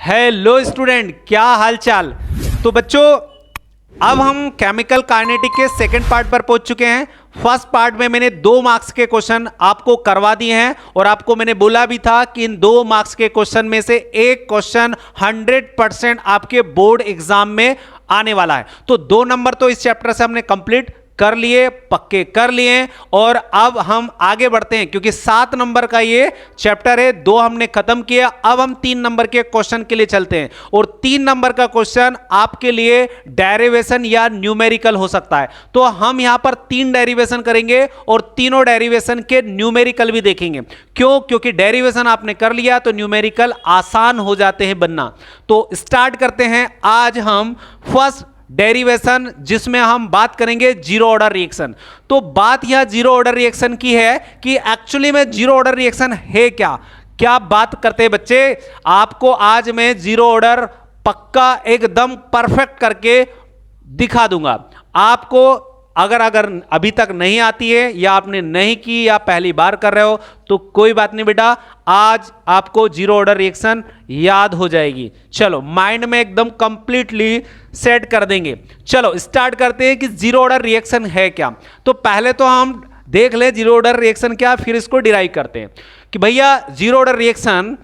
Hello student, क्या हाल चाल। तो बच्चों, अब हम केमिकल काइनेटिक के सेकंड पार्ट पर पहुंच चुके हैं। फर्स्ट पार्ट में मैंने 2 मार्क्स के क्वेश्चन आपको करवा दिए हैं और आपको मैंने बोला भी था कि इन 2 मार्क्स के क्वेश्चन में से एक क्वेश्चन 100% आपके बोर्ड एग्जाम में आने वाला है। तो 2 नंबर तो इस चैप्टर से हमने कंप्लीट कर लिए, पक्के कर लिए। और अब हम आगे बढ़ते हैं क्योंकि 7 नंबर का ये चैप्टर है, 2 हमने खत्म किया। अब हम 3 नंबर के क्वेश्चन के लिए चलते हैं और 3 नंबर का क्वेश्चन आपके लिए डेरिवेशन या न्यूमेरिकल हो सकता है। तो हम यहां पर 3 डेरिवेशन करेंगे और तीनों डेरिवेशन के न्यूमेरिकल भी देखेंगे। क्यों? क्योंकि डेरिवेशन आपने कर लिया तो न्यूमेरिकल आसान हो जाते हैं बनना। तो स्टार्ट करते हैं। आज हम फर्स्ट डेरिवेशन जिसमें हम बात करेंगे जीरो ऑर्डर रिएक्शन। तो बात यह जीरो ऑर्डर रिएक्शन की है कि एक्चुअली में जीरो ऑर्डर रिएक्शन है क्या। क्या बात करते हैं बच्चे, आपको आज मैं जीरो ऑर्डर पक्का एकदम परफेक्ट करके दिखा दूंगा। आपको अगर अभी तक नहीं आती है या आपने नहीं की या पहली बार कर रहे हो तो कोई बात नहीं बेटा, आज आपको जीरो ऑर्डर रिएक्शन याद हो जाएगी। चलो माइंड में एकदम कंप्लीटली सेट कर देंगे। चलो स्टार्ट करते हैं कि जीरो ऑर्डर रिएक्शन है क्या। तो पहले तो हम देख ले जीरो ऑर्डर रिएक्शन क्या, फिर इसको डिराइव करते हैं कि भैया जीरो ऑर्डर रिएक्शन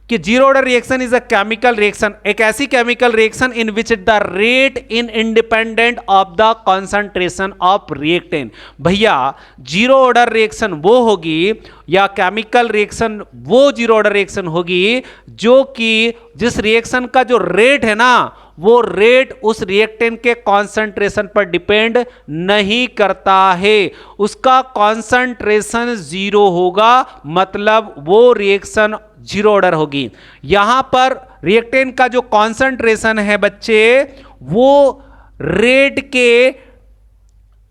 कि zero order reaction is a chemical reaction, एक ऐसी chemical reaction in which the rate in independent of the concentration of reactant. भैया जीरो ऑर्डर रिएक्शन वो होगी या केमिकल रिएक्शन वो जीरो ऑर्डर रिएक्शन होगी जो कि जिस रिएक्शन का जो रेट है ना, वो रेट उस रिएक्टेंट के कॉन्सेंट्रेशन पर डिपेंड नहीं करता है। उसका कॉन्सेंट्रेशन 0 होगा, मतलब वो रिएक्शन जीरो ऑर्डर होगी। यहां पर रिएक्टेंट का जो कॉन्सेंट्रेशन है बच्चे, वो रेट के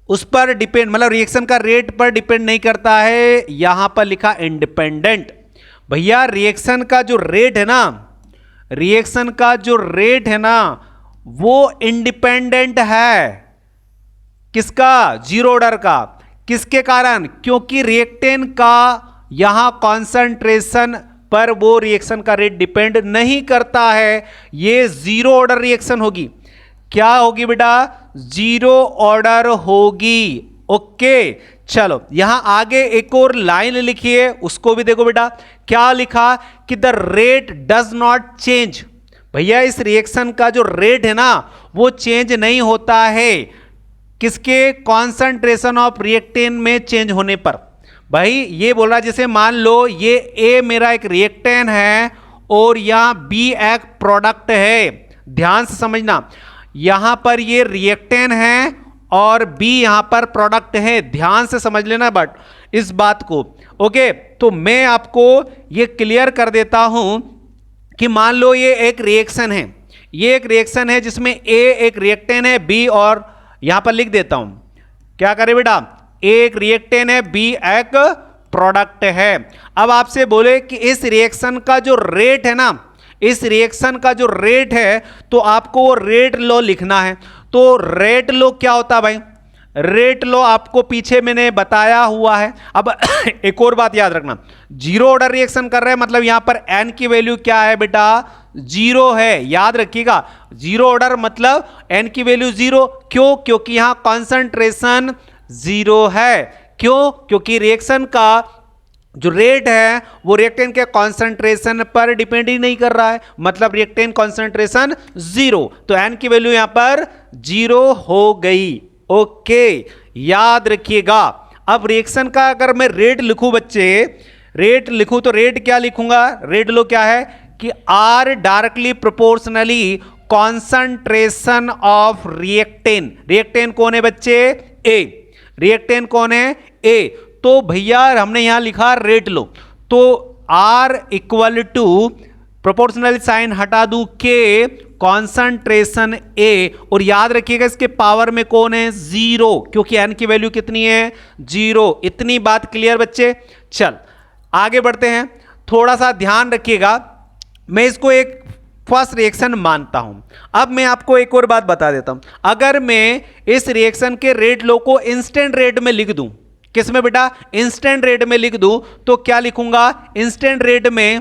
उस पर डिपेंड, मतलब रिएक्शन का रेट पर डिपेंड नहीं करता है। यहां पर लिखा इंडिपेंडेंट। भैया रिएक्शन का जो रेट है ना, रिएक्शन का जो रेट है ना, वो इंडिपेंडेंट है। किसका? जीरो ऑर्डर का। किसके कारण? क्योंकि रिएक्टेंट का यहां कॉन्सेंट्रेशन पर वो रिएक्शन का रेट डिपेंड नहीं करता है। ये जीरो ऑर्डर रिएक्शन होगी। क्या होगी बेटा? जीरो ऑर्डर होगी। ओके चलो यहां आगे एक और लाइन लिखिए, उसको भी देखो बेटा। क्या लिखा कि the rate does not change. भैया इस रिएक्शन का जो रेट है ना, वो चेंज नहीं होता है। किसके? कॉन्सेंट्रेशन ऑफ रिएक्टेंट में चेंज होने पर। भाई ये बोल रहा है, जैसे मान लो ये ए मेरा एक रिएक्टेंट है और यहां बी एक प्रोडक्ट है। ध्यान से समझना, यहां पर ये रिएक्टेंट है और बी यहां पर प्रोडक्ट है। ध्यान से समझ लेना बट इस बात को। ओके तो मैं आपको ये क्लियर कर देता हूं कि मान लो ये एक रिएक्शन है, ये एक रिएक्शन है जिसमें ए एक रिएक्टेंट है, बी और यहां पर लिख देता हूं। क्या करें बेटा? ए एक रिएक्टेंट है, बी एक प्रोडक्ट है। अब आपसे बोले कि इस रिएक्शन का जो रेट है ना, इस रिएक्शन का जो रेट है, तो आपको वो रेट लॉ लिखना है। तो रेट लॉ क्या होता है भाई? रेट लॉ आपको पीछे मैंने बताया हुआ है। अब एक और बात याद रखना, जीरो ऑर्डर रिएक्शन कर रहे हैं मतलब यहां पर एन की वैल्यू क्या है बेटा? 0 है। याद रखिएगा, जीरो ऑर्डर मतलब एन की वैल्यू 0। क्यों? क्योंकि यहां कॉन्सेंट्रेशन 0 है। क्यों? क्योंकि रिएक्शन का जो रेट है वो रिएक्टेंट के कॉन्सेंट्रेशन पर डिपेंड ही नहीं कर रहा है, मतलब रिएक्टेंट कॉन्सेंट्रेशन 0। तो एन की वैल्यू यहां पर 0 हो गई। ओके याद रखिएगा। अब रिएक्शन का अगर मैं रेट लिखूं बच्चे, रेट लिखूं तो रेट क्या लिखूंगा? रेट लो क्या है कि R directly proportionally concentration of reactant. Reactant कौन है बच्चे? ए। रिएक्टेंट कौन है? ए। तो भैया हमने यहां लिखा रेट लो, तो R equal to proportional sign हटा दूं के कॉन्सेंट्रेशन ए, और याद रखिएगा इसके पावर में कौन है? 0, क्योंकि एन की वैल्यू कितनी है? 0। इतनी बात क्लियर बच्चे? चल आगे बढ़ते हैं। थोड़ा सा ध्यान रखिएगा, मैं इसको एक फर्स्ट रिएक्शन मानता हूं। अब मैं आपको एक और बात बता देता हूं। अगर मैं इस रिएक्शन के रेट लो को इंस्टेंट रेट में लिख दूं, किस में बेटा? इंस्टेंट रेट में लिख दूं, तो क्या लिखूंगा? इंस्टेंट रेट में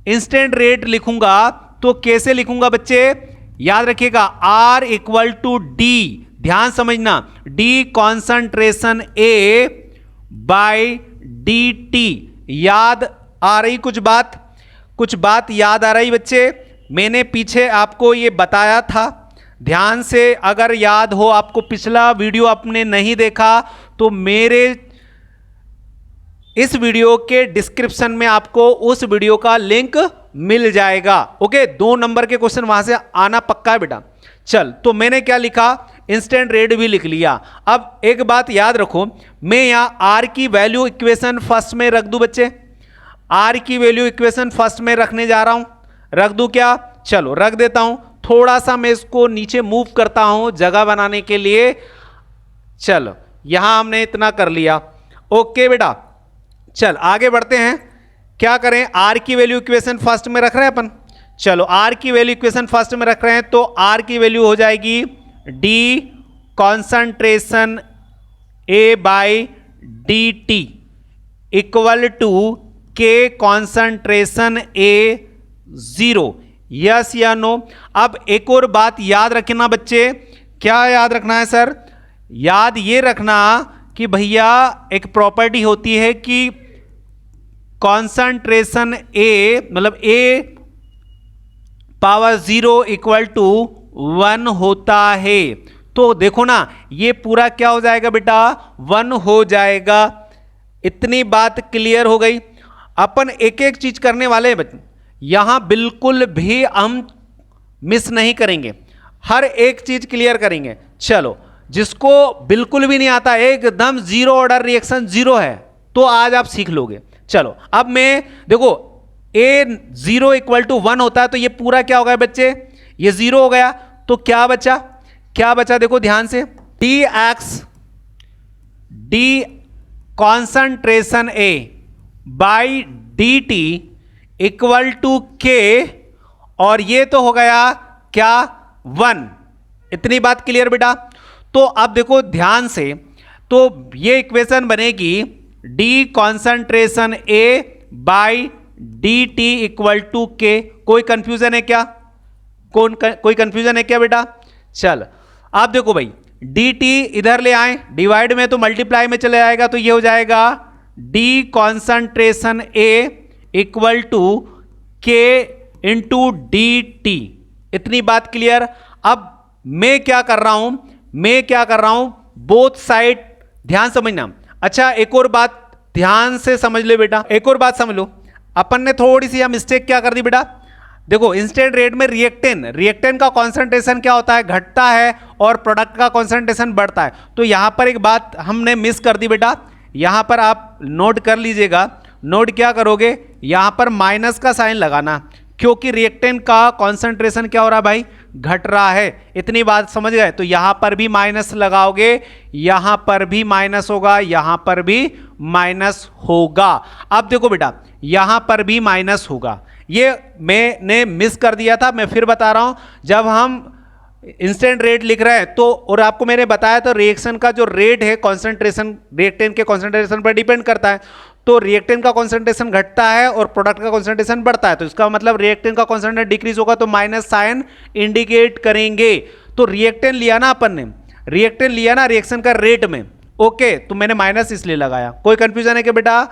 इंस्टेंट रेट लिखूंगा तो कैसे लिखूंगा बच्चे, याद रखिएगा R इक्वल टू डी, ध्यान समझना, D concentration A by D T. याद आ रही कुछ बात याद आ रही बच्चे? मैंने पीछे आपको ये बताया था, ध्यान से अगर याद हो आपको, पिछला वीडियो आपने नहीं देखा तो मेरे इस वीडियो के डिस्क्रिप्शन में आपको उस वीडियो का लिंक मिल जाएगा। ओके, 2 नंबर के क्वेश्चन वहां से आना पक्का है बेटा। चल, तो मैंने क्या लिखा, इंस्टेंट रेट भी लिख लिया। अब एक बात याद रखो, मैं यहां आर की वैल्यू इक्वेशन फर्स्ट में रख दूं बच्चे, आर की वैल्यू इक्वेशन फर्स्ट में रखने जा रहा हूं, रख दूं क्या? चलो रख देता हूं। थोड़ा सा मैं इसको नीचे मूव करता हूं जगह बनाने के लिए। चलो यहां हमने इतना कर लिया। ओके बेटा, चल आगे बढ़ते हैं। क्या करें, आर की वैल्यू इक्वेशन फर्स्ट में रख रहे हैं अपन। चलो आर की वैल्यू इक्वेशन फर्स्ट में रख रहे हैं, तो आर की वैल्यू हो जाएगी D concentration A by D T equal to के कॉन्सेंट्रेशन ए 0। यस या नो? अब एक और बात याद रखना बच्चे, क्या याद रखना है सर? याद ये रखना कि भैया एक प्रॉपर्टी होती है कि कॉन्सेंट्रेशन ए मतलब ए पावर 0 इक्वल टू 1 होता है। तो देखो ना, ये पूरा क्या हो जाएगा बेटा, 1 हो जाएगा। इतनी बात क्लियर हो गई। अपन एक एक चीज करने वाले हैं बच्चे, यहां बिल्कुल भी हम मिस नहीं करेंगे, हर एक चीज क्लियर करेंगे। चलो, जिसको बिल्कुल भी नहीं आता, एकदम जीरो ऑर्डर रिएक्शन 0 है, तो आज आप सीख लोगे। चलो अब मैं देखो, ए 0 इक्वल टू 1 होता है, तो ये पूरा क्या हो गया बच्चे, ये 0 हो गया। तो क्या बचा देखो ध्यान से, D X D concentration A by D T equal to K, और ये तो हो गया क्या, 1। इतनी बात क्लियर बेटा? तो अब देखो ध्यान से, तो ये इक्वेशन बनेगी d concentration A by D T equal to k. कोई कंफ्यूजन है क्या? कोई कंफ्यूजन है क्या बेटा? चल आप देखो भाई, डी टी इधर ले आए, डिवाइड में तो मल्टीप्लाई में चले जाएगा, तो ये हो जाएगा d concentration A equal to k into d t. इतनी बात क्लियर? अब मैं क्या कर रहा हूं, बोथ साइड ध्यान समझना। अच्छा एक और बात ध्यान से समझ ले बेटा, एक और बात समझ लो। अपन ने थोड़ी सी मिस्टेक क्या कर दी बेटा, देखो इंस्टेंट रेट में रिएक्टेंट का कॉन्सेंट्रेशन क्या होता है, घटता है, और प्रोडक्ट का कॉन्सेंट्रेशन बढ़ता है। तो यहां पर एक बात हमने मिस कर दी बेटा, यहां पर आप नोट कर लीजिएगा। नोट क्या करोगे, यहां पर माइनस का साइन लगाना, क्योंकि रिएक्टेंट का कॉन्सेंट्रेशन क्या हो रहा है भाई, घट रहा है। इतनी बात समझ गए? तो यहां पर भी माइनस लगाओगे, यहां पर भी माइनस होगा, यहां पर भी माइनस होगा। अब देखो बेटा, यहां पर भी माइनस होगा, ये मैंने मिस कर दिया था, मैं फिर बता रहा हूं। जब हम इंस्टेंट रेट लिख रहे हैं तो, और आपको मैंने बताया तो रिएक्शन का जो रेट है कॉन्सेंट्रेशन, रिएक्टेंट के कॉन्सेंट्रेशन पर डिपेंड करता है। तो रिएक्टेंट का कॉन्सेंट्रेशन घटता है और प्रोडक्ट का कॉन्सेंट्रेशन बढ़ता है, तो इसका मतलब रिएक्टेंट का कॉन्सेंट्रेशन डिक्रीज होगा, तो माइनस साइन इंडिकेट करेंगे। तो रिएक्टेंट लिया ना अपन ने, रिएक्टेंट लिया ना रिएक्शन का रेट में, ओके, तो मैंने माइनस इसलिए लगाया। कोई कंफ्यूजन है क्या बेटा?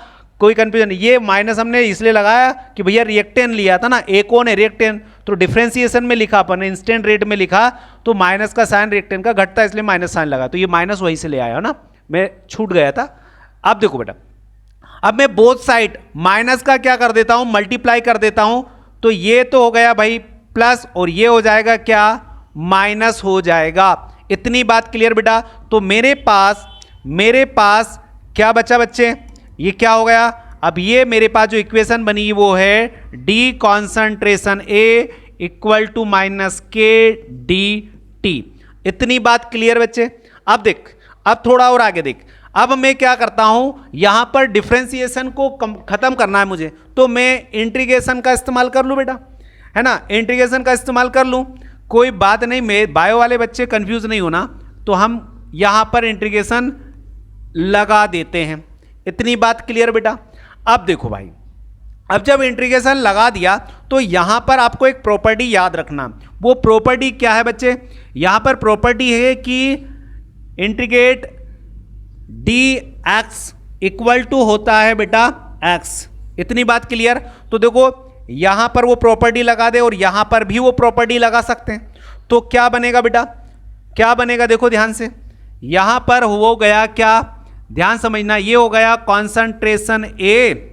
कोई कंफ्यूजन? ये माइनस हमने इसलिए लगाया कि भैया रिएक्टेंट लिया था ना, एक कौन है रिएक्टेंट, तो डिफरेंशिएशन में लिखा अपन ने, इंस्टेंट रेट में लिखा, तो माइनस का साइन रिएक्टेंट का घटता है, इसलिए माइनस साइन लगा, तो ये माइनस वहीं से ले आया ना, मैं छूट गया था। अब देखो बेटा, अब मैं बोथ साइड माइनस का क्या कर देता हूं, मल्टीप्लाई कर देता हूं, तो ये तो हो गया भाई प्लस, और ये हो जाएगा क्या, माइनस हो जाएगा। इतनी बात क्लियर बेटा? तो मेरे पास क्या बचा बच्चे, ये क्या हो गया, अब ये मेरे पास जो इक्वेशन बनी वो है d concentration A equal to minus k d t. इतनी बात क्लियर बच्चे? अब देख, अब थोड़ा और आगे देख। अब मैं क्या करता हूं, यहां पर डिफरेंशिएशन को खत्म करना है मुझे, तो मैं इंटीग्रेशन का इस्तेमाल कर लूं बेटा, है ना, इंटीग्रेशन का इस्तेमाल कर लूं, कोई बात नहीं। मैं बायो वाले बच्चे कंफ्यूज नहीं होना, तो हम यहां पर इंटीग्रेशन लगा देते हैं। इतनी बात क्लियर बेटा? अब देखो भाई, अब जब इंटीग्रेशन लगा दिया तो यहां पर आपको एक प्रॉपर्टी याद रखना। वो प्रॉपर्टी क्या है बच्चे? यहां पर प्रॉपर्टी है कि integrate d x equal to होता है बेटा एक्स। इतनी बात क्लियर? तो देखो यहां पर वो प्रॉपर्टी लगा दे और यहां पर भी वो प्रॉपर्टी लगा सकते हैं, तो क्या बनेगा बेटा? क्या बनेगा? देखो ध्यान से, यहां पर हो गया क्या, ध्यान समझना, ये हो गया concentration A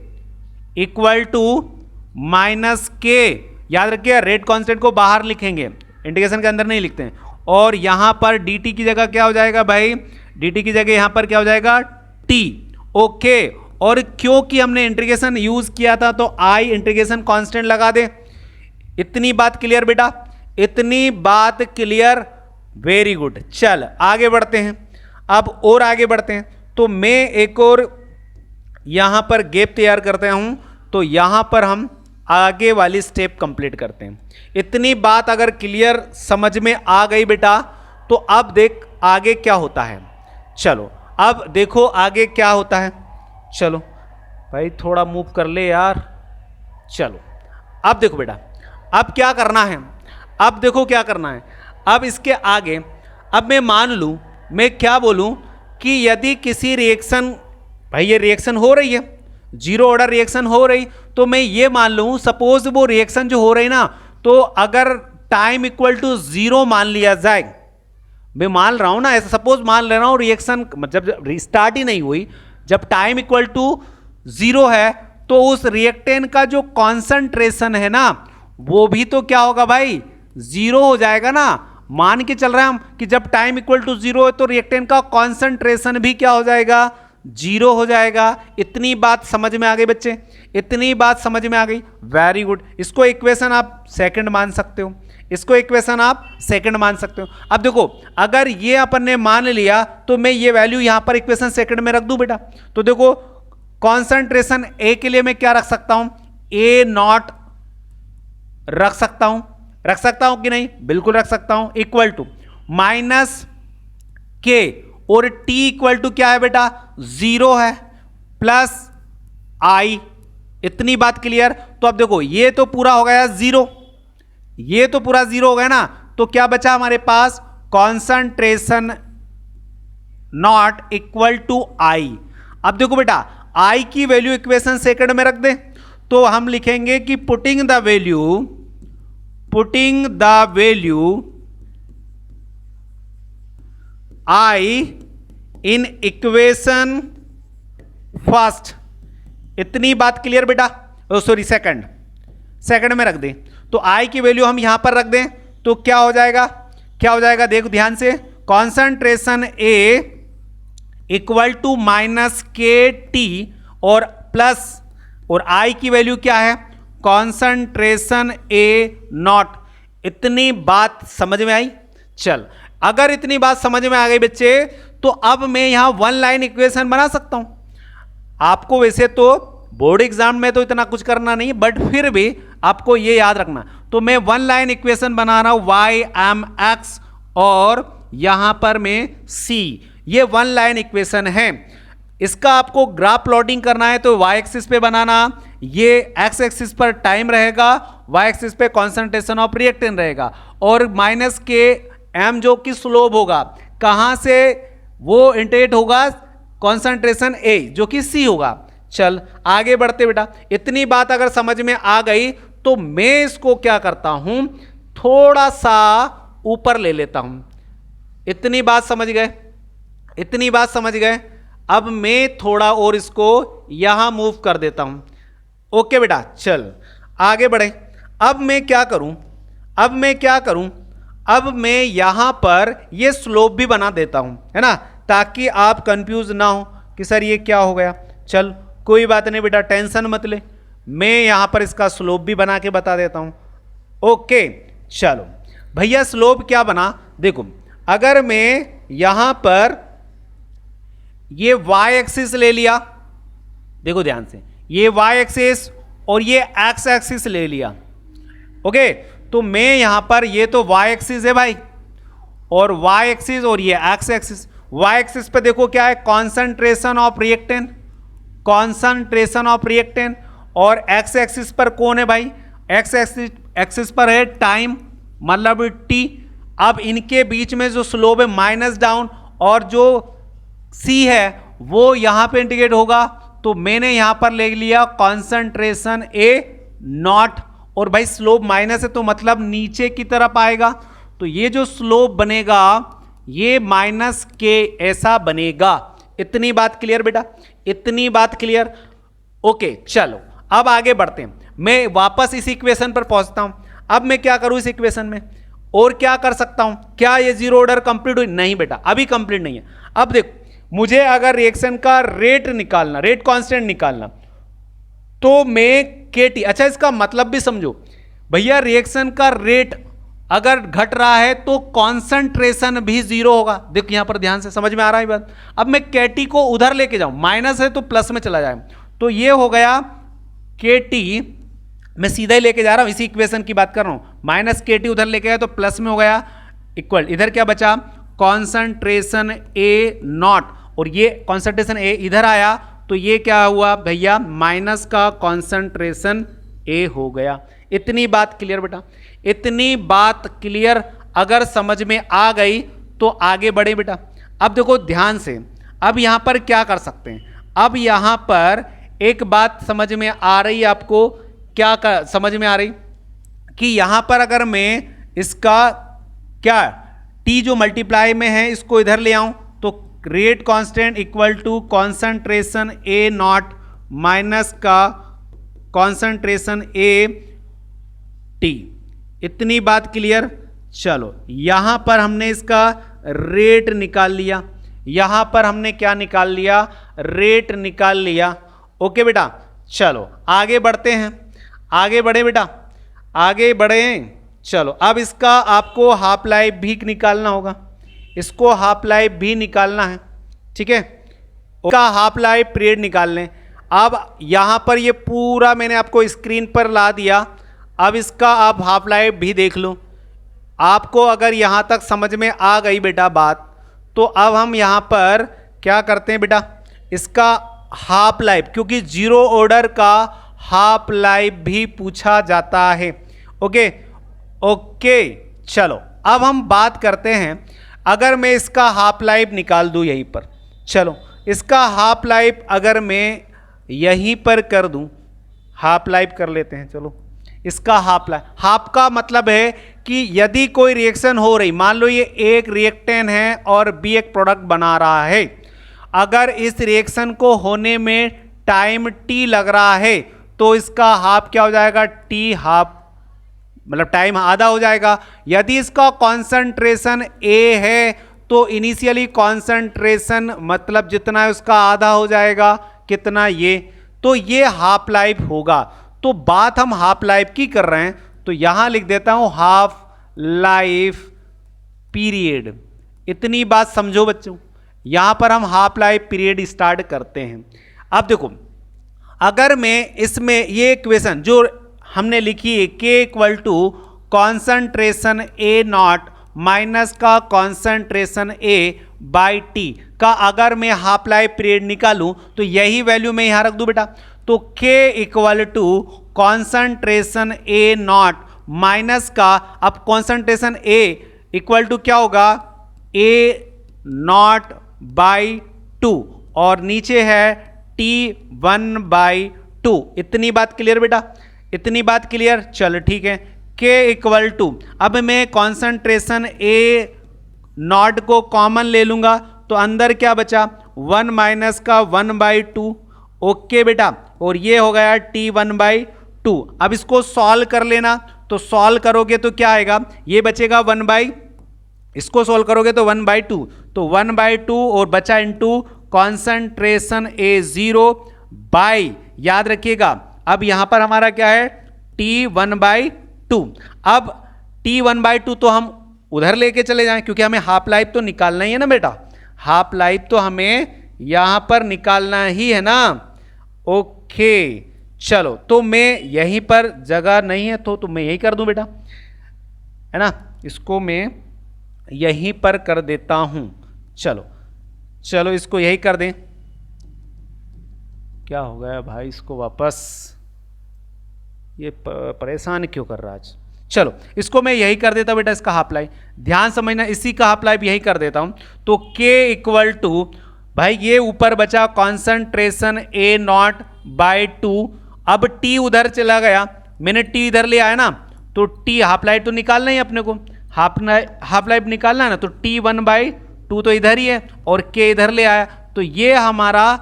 equal to minus k. याद रखिए रेट कांस्टेंट को बाहर लिखेंगे, इंटीग्रेशन के अंदर नहीं लिखते हैं। और यहां पर dt की जगह क्या हो जाएगा भाई? dt की जगह यहां पर क्या हो जाएगा? t। ओके, और क्योंकि हमने इंटीग्रेशन यूज किया था तो i इंटीग्रेशन कांस्टेंट लगा दे। इतनी बात क्लियर बेटा? इतनी बात क्लियर? Very good. चल आगे बढ़ते हैं, अब और आगे बढ़ते हैं। तो मैं एक और यहां पर गैप तैयार करते हूं, तो यहां पर हम आगे वाली स्टेप कंप्लीट करते हैं। इतनी बात अगर क्लियर समझ में आ गई बेटा, तो अब देख आगे क्या होता है। चलो अब देखो आगे क्या होता है। चलो भाई थोड़ा मूव कर ले यार। चलो अब देखो बेटा, अब क्या करना है, अब देखो क्या करना है। अब इसके आगे, अब मैं मान लूं, मैं क्या बोलूं कि यदि किसी रिएक्शन, भाई ये रिएक्शन हो रही है, जीरो ऑर्डर रिएक्शन हो रही, तो मैं ये मान लूं सपोज वो रिएक्शन जो हो रही ना, तो अगर टाइम इक्वल टू जीरो मान लिया जाए, मैं मान रहा हूं ना ऐसा, सपोज मान ले रहा हूं रिएक्शन जब रिस्टार्ट ही नहीं हुई, जब टाइम इक्वल टू जीरो है, तो उस रिएक्टेंट का जो कॉन्सेंट्रेशन है ना, वो भी तो क्या होगा भाई? जीरो हो जाएगा ना। मान के चल रहे हैं हम कि जब टाइम इक्वल टू जीरो है तो रिएक्टेंट का कॉन्सेंट्रेशन भी क्या हो जाएगा? जीरो हो जाएगा। इतनी बात समझ में आ गई बच्चे? इतनी बात समझ में आ गई? Very good. इसको इक्वेशन आप सेकंड मान सकते हो, इसको इक्वेशन आप सेकंड मान सकते हो। अब देखो अगर ये अपन ने मान लिया तो मैं ये वैल्यू यहां पर इक्वेशन सेकंड में रख दूं बेटा। तो देखो कॉन्सेंट्रेशन ए के लिए मैं क्या रख सकता हूं? ए नॉट रख सकता हूं, रख सकता हूं कि नहीं? बिल्कुल रख सकता हूं। इक्वल टू माइनस के, और t इक्वल टू क्या है बेटा? जीरो है, प्लस i। इतनी बात क्लियर? तो अब देखो ये तो पूरा हो गया जीरो, ये तो पूरा जीरो हो गया ना, तो क्या बचा हमारे पास? Concentration not equal to i। अब देखो बेटा i की वैल्यू इक्वेशन सेकंड में रख दे, तो हम लिखेंगे कि putting the value i in equation first. इतनी बात क्लियर बेटा? सॉरी सेकंड में रख दें, तो i की वैल्यू हम यहां पर रख दें, तो क्या हो जाएगा? क्या हो जाएगा? देखो ध्यान से, concentration a equal to minus k t और प्लस, और i की वैल्यू क्या है? Concentration a naught. इतनी बात समझ में आई? चल अगर इतनी बात समझ में आ गई बच्चे, तो अब मैं यहां वन लाइन इक्वेशन बना सकता हूं। आपको वैसे तो बोर्ड एग्जाम में तो इतना कुछ करना नहीं, बट फिर भी आपको यह याद रखना। तो मैं वन लाइन इक्वेशन बना रहा हूं, y m x, और यहां पर मैं c। ये वन लाइन इक्वेशन है। इसका आपको ग्राफ प्लॉटिंग करना है तो y एक्सिस पे बनाना, ये x एक्सिस पर टाइम रहेगा, y एक्सिस पे कॉन्सेंट्रेशन ऑफ रिएक्टेंट रहेगा, और माइनस के m जो कि स्लोप होगा, कहां से वो इंटीग्रेट होगा? कॉन्सेंट्रेशन a जो कि c होगा। चल आगे बढ़ते बेटा। इतनी बात अगर समझ में आ गई तो मैं इसको क्या करता हूं, थोड़ा सा ऊपर ले लेता हूं। इतनी बात समझ गए? इतनी बात समझ गए? अब मैं थोड़ा और इसको यहां मूव कर देता हूं। ओके बेटा, चल आगे बढ़े। अब मैं क्या करूं? अब मैं यहां पर ये स्लोप भी बना देता हूं, है ना, ताकि आप कंफ्यूज ना हो कि सर ये क्या हो गया। चल कोई बात नहीं बेटा, टेंशन मत ले, मैं यहां पर इसका स्लोप भी बना के बता देता हूं। ओके चलो भैया, स्लोप क्या बना? देखो अगर मैं यहां पर ये y एक्सिस ले लिया, देखो ध्यान से, ये y एक्सिस और ये x एक्सिस ले लिया, ओके, तो मैं यहां पर, ये तो y एक्सिस है भाई, और y एक्सिस और ये x एक्सिस। y एक्सिस पे देखो क्या है? कॉन्सेंट्रेशन ऑफ रिएक्टेंट, और एक्स एक्सिस पर कौन है भाई, एक्स एक्सिस पर है टाइम मतलब टी। अब इनके बीच में जो स्लोप है माइनस डाउन और जो सी है वो यहां पे इंडिकेट होगा, तो मैंने यहां पर ले लिया कॉन्सेंट्रेशन ए नॉट, और भाई स्लोप माइनस है तो मतलब नीचे की तरफ आएगा, तो ये जो स्लोप बनेगा ये माइनस के ऐसा बनेगा। इतनी बात क्लियर बेटा, इतनी बात क्लियर। ओके चलो अब आगे बढ़ते हैं, मैं वापस इस इक्वेशन पर पहुंचता हूं। अब मैं क्या करूं इस इक्वेशन में, और क्या कर सकता हूं, क्या ये जीरो ऑर्डर कंप्लीट हुई, नहीं बेटा अभी कंप्लीट नहीं है। अब देखो मुझे अगर रिएक्शन का रेट निकालना, रेट कांस्टेंट निकालना, तो मैं केटी, अच्छा इसका मतलब भी समझो भैया, रिएक्शन का रेट अगर घट रहा है तो कॉन्सेंट्रेशन भी जीरो होगा। देखो यहां पर ध्यान से समझ में आ रहा है बात। अब मैं केटी को उधर लेके जाऊं, माइनस है तो प्लस में चला जाए, तो ये हो गया केटी, मैं सीधा ही लेके जा रहा हूं, इसी इक्वेशन की बात कर रहा हूं, माइनस केटी उधर लेके गया तो प्लस में हो गया इक्वल, इधर क्या बचा कॉन्सेंट्रेशन ए नॉट, और ये कॉन्सेंट्रेशन ए इधर आया तो ये क्या हुआ भैया माइनस का कॉन्सेंट्रेशन ए हो गया। इतनी बात क्लियर बेटा, इतनी बात क्लियर अगर समझ में आ गई तो आगे बढ़े बेटा। अब देखो ध्यान से, अब यहां पर क्या कर सकते हैं, अब यहां पर एक बात समझ में आ रही है आपको, क्या समझ में आ रही कि यहां पर अगर मैं इसका क्या टी जो मल्टीप्लाई में है इसको इधर ले आऊं तो rate constant equal to concentration A naught minus का कॉन्सेंट्रेशन ए टी। इतनी बात क्लियर। चलो यहां पर हमने इसका रेट निकाल लिया, यहां पर हमने क्या निकाल लिया, रेट निकाल लिया। ओके बेटा चलो आगे बढ़ते हैं, आगे बढ़े बेटा, आगे बढ़े। चलो अब इसका आपको हाफ लाइफ भी निकालना होगा, इसको हाफ लाइफ भी निकालना है, ठीक है, उसका हाफ लाइफ पीरियड निकाल लें। अब यहां पर ये पूरा मैंने आपको स्क्रीन पर ला दिया, अब इसका आप हाफ लाइफ भी देख लो। आपको अगर यहां तक समझ में आ गई बेटा बात, तो अब हम यहां पर क्या करते हैं बेटा, इसका हाफ लाइफ, क्योंकि जीरो ऑर्डर का हाफ लाइफ भी पूछा जाता है। ओके ओके चलो अब हम बात करते हैं, अगर मैं इसका हाफ लाइफ निकाल दूं यहीं पर, चलो इसका हाफ लाइफ अगर मैं यहीं पर कर दूं, हाफ लाइफ कर लेते हैं, चलो इसका हाफ लाइफ, हाफ का मतलब है कि यदि कोई रिएक्शन हो रही, मान लो ये एक रिएक्टेंट है और बी एक प्रोडक्ट बना रहा है, अगर इस रिएक्शन को होने में टाइम टी लग रहा है तो इसका हाफ क्या हो जाएगा, टी हाफ, मतलब टाइम आधा हो जाएगा। यदि इसका कॉन्सेंट्रेशन ए है तो इनिशियली कॉन्सेंट्रेशन मतलब जितना है उसका आधा हो जाएगा, कितना ये, तो ये हाफ लाइफ होगा। तो बात हम हाफ लाइफ की कर रहे हैं तो यहां लिख देता हूं हाफ लाइफ पीरियड। इतनी बात समझो बच्चों, यहां पर हम हाफ लाइफ पीरियड स्टार्ट करते हैं। अब देखो अगर मैं इसमें ये इक्वेशन जो हमने लिखी है k equal to concentration A naught minus का कॉन्सेंट्रेशन ए बाई टी का अगर मैं हाफ लाइफ पीरियड निकालूं तो यही वैल्यू मैं यहां रख दूं बेटा, तो k equal to concentration A naught minus का, अब कॉन्सेंट्रेशन ए इक्वल टू क्या होगा, ए नॉट बाई टू, और नीचे है टी 1/2। इतनी बात क्लियर बेटा, इतनी बात क्लियर। चलो ठीक है, के इक्वल टू, अब मैं कॉन्सेंट्रेशन ए नॉट को कॉमन ले लूंगा तो अंदर क्या बचा, 1 माइनस का 1/2। ओके बेटा, और ये हो गया टी 1/2। अब इसको सॉल्व कर लेना, तो सॉल्व करोगे तो क्या आएगा, ये बचेगा 1/, इसको सॉल्व करोगे तो 1/2, तो 1/2 और बचा इनटू कॉन्सेंट्रेशन ए 0 बाई, याद रखिएगा अब यहां पर हमारा क्या है टी 1/2। अब टी 1/2 तो हम उधर लेके चले जाएं क्योंकि हमें हाफ लाइफ तो निकालना ही है ना बेटा, हाफ लाइफ तो हमें यहां पर निकालना ही है ना। ओके चलो, तो मैं यहीं पर जगह नहीं है तो मैं यही कर दूं बेटा, है ना, इसको मैं यहीं पर कर देता हूं। चलो चलो इसको यही कर दें, क्या हो गया भाई, इसको वापस ये परेशान क्यों कर रहा है आज। चलो इसको मैं यही कर देता हूं बेटा, इसका हाफ लाइफ ध्यान समझना, इसी का हाफ लाइफ यही कर देता हूं। तो K इक्वल टू भाई ये ऊपर बचा कॉन्सेंट्रेशन A नॉट बाई 2, अब T उधर चला गया, मैंने T इधर ले आया ना, तो T हाफ लाइफ तो निकालना ही अपने को, हाफ लाइफ निकालना है ना, तो T1/2 तो इधर ही है और K इधर ले आया, तो ये हमारा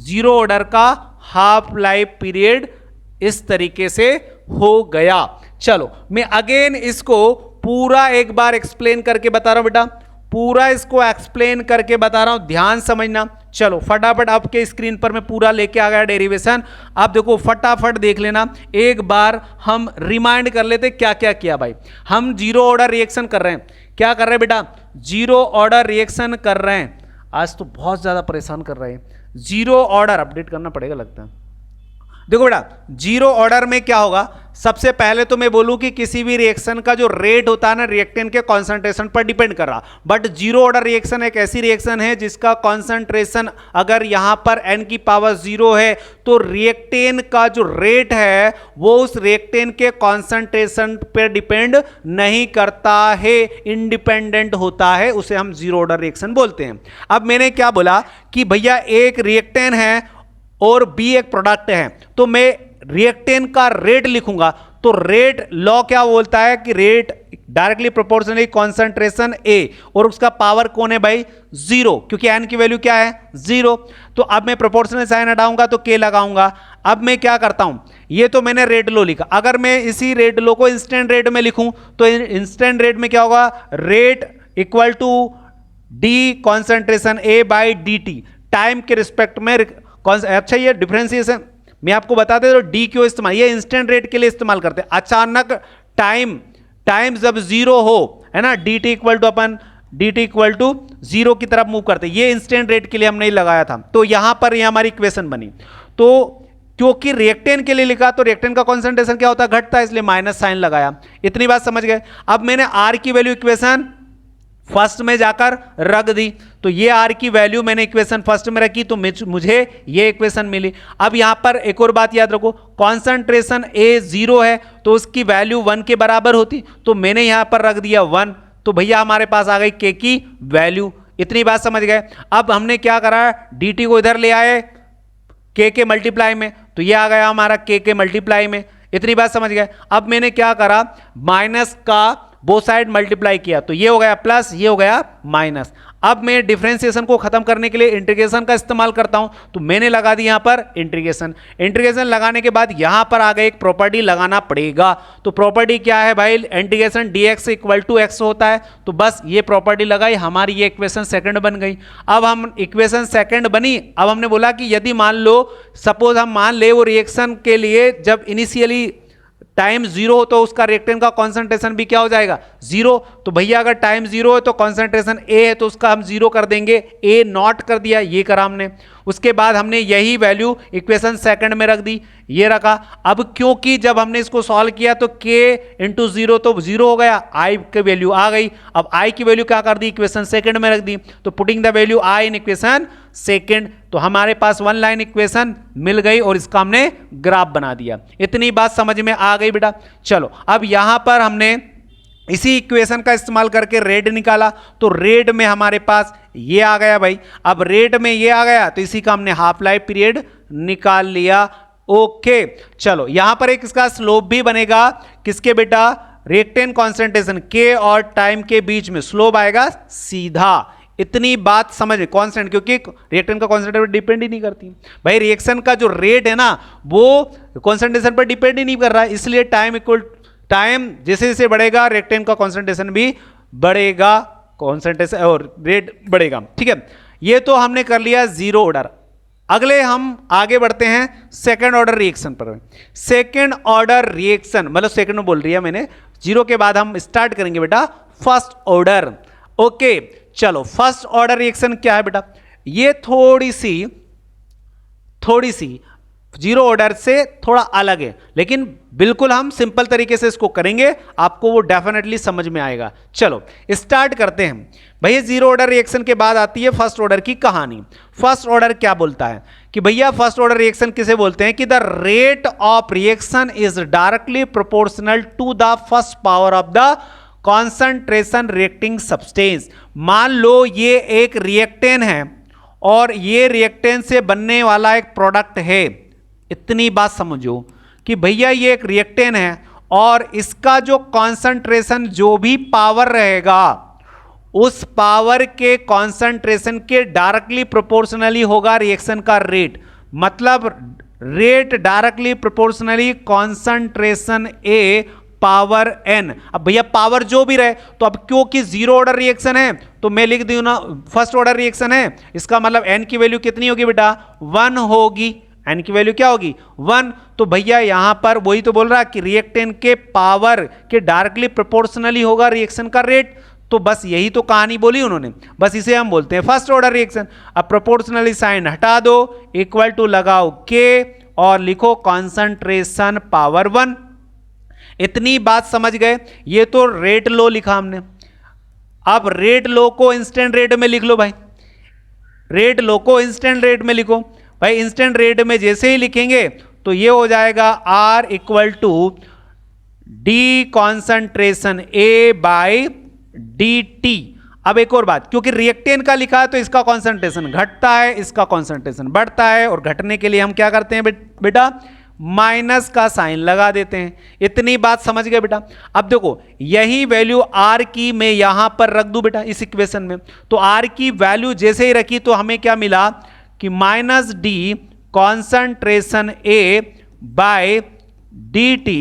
जीरो ऑर्डर का हाफ लाइफ पीरियड इस तरीके से हो गया। चलो मैं अगेन इसको पूरा एक बार एक्सप्लेन करके बता रहा हूं बेटा, पूरा इसको एक्सप्लेन करके बता रहा हूं, ध्यान समझना। चलो फटाफट आपके स्क्रीन पर मैं पूरा लेके आ गया डेरिवेशन, आप देखो फटाफट देख लेना। एक बार हम रिमाइंड कर लेते क्या क्या किया भाई। हम जीरो ऑर्डर रिएक्शन कर रहे हैं, क्या कर रहे हैं बेटा, जीरो ऑर्डर रिएक्शन कर रहे हैं। आज तो बहुत ज्यादा परेशान कर रहे हैं, जीरो ऑर्डर अपडेट करना पड़ेगा लगता है। देखो बेटा जीरो ऑर्डर में क्या होगा, सबसे पहले तो मैं बोलूं कि किसी भी रिएक्शन का जो रेट होता है ना रिएक्टेंट के कॉन्सेंट्रेशन पर डिपेंड कर रहा, बट जीरो ऑर्डर रिएक्शन एक ऐसी रिएक्शन है जिसका कॉन्सेंट्रेशन अगर यहां पर n की पावर 0 है तो रिएक्टेंट का जो रेट है वो उस रिएक्टेंट के कॉन्सेंट्रेशन पर डिपेंड नहीं करता है, इंडिपेंडेंट होता है, उसे हम जीरो ऑर्डर रिएक्शन बोलते हैं। अब मैंने क्या बोला कि भैया एक रिएक्टेंट है और बी एक प्रोडक्ट है, तो मैं रिएक्टेंट का रेट लिखूंगा, तो रेट लॉ क्या बोलता है कि रेट डायरेक्टली प्रोपोर्शनली कॉन्सेंट्रेशन ए, और उसका पावर कौन है भाई 0, क्योंकि एन की वैल्यू क्या है 0। तो अब मैं प्रोपोर्शनल साइन हटाऊंगा तो के लगाऊंगा। अब मैं क्या करता हूं, ये तो मैंने रेट लो लिखा, अगर मैं इसी रेट लो को इंस्टेंट रेट में लिखूं तो इंस्टेंट रेट में क्या होगा, rate equal to d concentration A by D t, time के रिस्पेक्ट में। अच्छा ये डिफरेंशिएशन मैं आपको बता दे, तो डी क्यों इस्तेमाल, ये इंस्टेंट रेट के लिए इस्तेमाल करते हैं। अचानक टाइम जब 0 हो है ना, डी टी इक्वल टू 0 की तरफ मूव करते हैं, ये इंस्टेंट रेट के लिए हमने लगाया था। तो यहां पर ये हमारी इक्वेशन बनी, तो क्योंकि रिएक्टेंट के लिए लिखा तो रिएक्टेंट का कॉन्सेंट्रेशन क्या होता है, घटता है, इसलिए माइनस साइन लगाया। इतनी बात समझ गए। अब मैंने आर की वैल्यू इक्वेशन फर्स्ट में जाकर रख दी, तो ये आर की वैल्यू मैंने इक्वेशन फर्स्ट में रखी, तो मुझे ये इक्वेशन मिली। अब यहां पर एक और बात याद रखो, कॉन्सेंट्रेशन ए 0 है तो उसकी वैल्यू 1 के बराबर होती, तो मैंने यहां पर रख दिया 1, तो भैया हमारे पास आ गई के की वैल्यू। इतनी बात समझ गए। अब हमने क्या करा, डी टी को इधर ले आए के मल्टीप्लाई में, तो ये आ गया हमारा के मल्टीप्लाई में। इतनी बात समझ गए। अब मैंने क्या करा, माइनस का बोथ साइड मल्टीप्लाई किया, तो ये हो गया प्लस, ये हो गया माइनस। अब मैं डिफरेंशिएशन को खत्म करने के लिए इंटीग्रेशन का इस्तेमाल करता हूं, तो मैंने लगा दी यहां पर इंटीग्रेशन लगाने के बाद यहां पर आगे एक प्रॉपर्टी लगाना पड़ेगा। तो प्रॉपर्टी क्या है भाई, integration dx equal to x होता है, तो बस ये प्रॉपर्टी लगाई, हमारी ये इक्वेशन सेकंड बन गई। अब हम इक्वेशन सेकंड बनी, अब हमने बोला कि यदि मान लो सपोज हम मान ले वो रिएक्शन के लिए जब इनिशियली टाइम 0 हो तो उसका रिएक्टेंट का कॉन्सेंट्रेशन भी क्या हो जाएगा 0। तो भैया अगर टाइम 0 है तो कॉन्सेंट्रेशन ए है तो उसका हम 0 कर देंगे, ए नॉट कर दिया, ये करा हमने। उसके बाद हमने यही वैल्यू इक्वेशन सेकंड में रख दी, ये रखा। अब क्योंकि जब हमने इसको सॉल्व किया तो k इंटू 0 तो 0 हो गया, i की वैल्यू आ गई। अब i की वैल्यू क्या कर दी, इक्वेशन सेकंड में रख दी, तो putting the value i in equation second, तो हमारे पास वन लाइन इक्वेशन मिल गई और इसका हमने ग्राफ बना दिया। इतनी बात समझ में आ गई बेटा। चलो अब यहां पर हमने इसी इक्वेशन का इस्तेमाल करके रेट निकाला, तो रेट में हमारे पास ये आ गया भाई। अब रेट में ये आ गया तो इसी का हमने हाफ लाइफ पीरियड निकाल लिया। ओके चलो यहां पर एक इसका स्लोप भी बनेगा, किसके बेटा, रिएक्टेंट कॉन्सेंट्रेशन के और टाइम के बीच में स्लोप आएगा सीधा। इतनी बात समझ, कांस्टेंट, क्योंकि रिएक्टेंट का कॉन्सेंट्रेशन पर डिपेंड ही नहीं करती भाई, रिएक्शन का जो रेट है ना वो कॉन्सेंट्रेशन पर डिपेंड ही नहीं कर रहा है, इसलिए टाइम जैसे जैसे बढ़ेगा रिएक्टेंट का कॉन्सेंट्रेशन भी बढ़ेगा, कॉन्सेंट्रेशन और रेट बढ़ेगा। ठीक है, ये तो हमने कर लिया जीरो ऑर्डर। अगले हम आगे बढ़ते हैं सेकंड ऑर्डर रिएक्शन पर। सेकंड ऑर्डर रिएक्शन मतलब सेकंड में बोल रही है मैंने, जीरो के बाद हम स्टार्ट करेंगे बेटा फर्स्ट ऑर्डर। ओके चलो फर्स्ट ऑर्डर रिएक्शन क्या है बेटा, ये थोड़ी सी जीरो ऑर्डर से थोड़ा अलग है, लेकिन बिल्कुल हम सिंपल तरीके से इसको करेंगे, आपको वो डेफिनेटली समझ में आएगा। चलो स्टार्ट करते हैं भैया। जीरो ऑर्डर रिएक्शन के बाद आती है फर्स्ट ऑर्डर की कहानी। फर्स्ट ऑर्डर क्या बोलता है कि भैया फर्स्ट ऑर्डर रिएक्शन किसे बोलते हैं, कि the rate of reaction is directly proportional to the first power of the concentration reacting substance. मान लो ये एक रिएक्टेंट है और ये रिएक्टेंट से बनने वाला एक प्रोडक्ट है। इतनी बात समझो कि भैया ये एक रिएक्टेंट है और इसका जो कॉन्सेंट्रेशन, जो भी पावर रहेगा, उस पावर के कॉन्सेंट्रेशन के डायरेक्टली प्रोपोर्शनली होगा रिएक्शन का रेट। मतलब रेट डायरेक्टली प्रोपोर्शनली कॉन्सेंट्रेशन ए पावर एन। अब भैया पावर जो भी रहे, तो अब क्योंकि जीरो ऑर्डर रिएक्शन है तो मैं लिख दूं ना फर्स्ट ऑर्डर रिएक्शन है, इसका मतलब एन की वैल्यू कितनी होगी बेटा, 1 होगी। एन की वैल्यू क्या होगी, 1। तो भैया यहां पर वही तो बोल रहा कि रिएक्टेंट के पावर के डायरेक्टली प्रोपोर्शनली होगा रिएक्शन का रेट। तो बस यही तो कहानी बोली उन्होंने, बस इसे हम बोलते हैं फर्स्ट ऑर्डर रिएक्शन। अब प्रोपोर्शनली साइन हटा दो, इक्वल टू लगाओ के और लिखो कॉन्सेंट्रेशन पावर 1। इतनी बात समझ गए। ये तो रेट लो लिखा हमने। अब रेट लो को इंस्टेंट रेट में लिख लो भाई, रेट लो को इंस्टेंट रेट में लिखो भाई। इंस्टेंट रेट में जैसे ही लिखेंगे तो ये हो जाएगा R equal to d concentration A by dt। अब एक और बात, क्योंकि रिएक्टेंट का लिखा है तो इसका कॉन्सेंट्रेशन घटता है, इसका कॉन्सेंट्रेशन बढ़ता है, और घटने के लिए हम क्या करते हैं बेटा, माइनस का साइन लगा देते हैं। इतनी बात समझ गए बेटा। अब देखो यही वैल्यू R की मैं यहां पर रख दूं बेटा इस इक्वेशन में, तो R की वैल्यू जैसे ही रखी तो हमें क्या मिला कि minus d concentration A by dt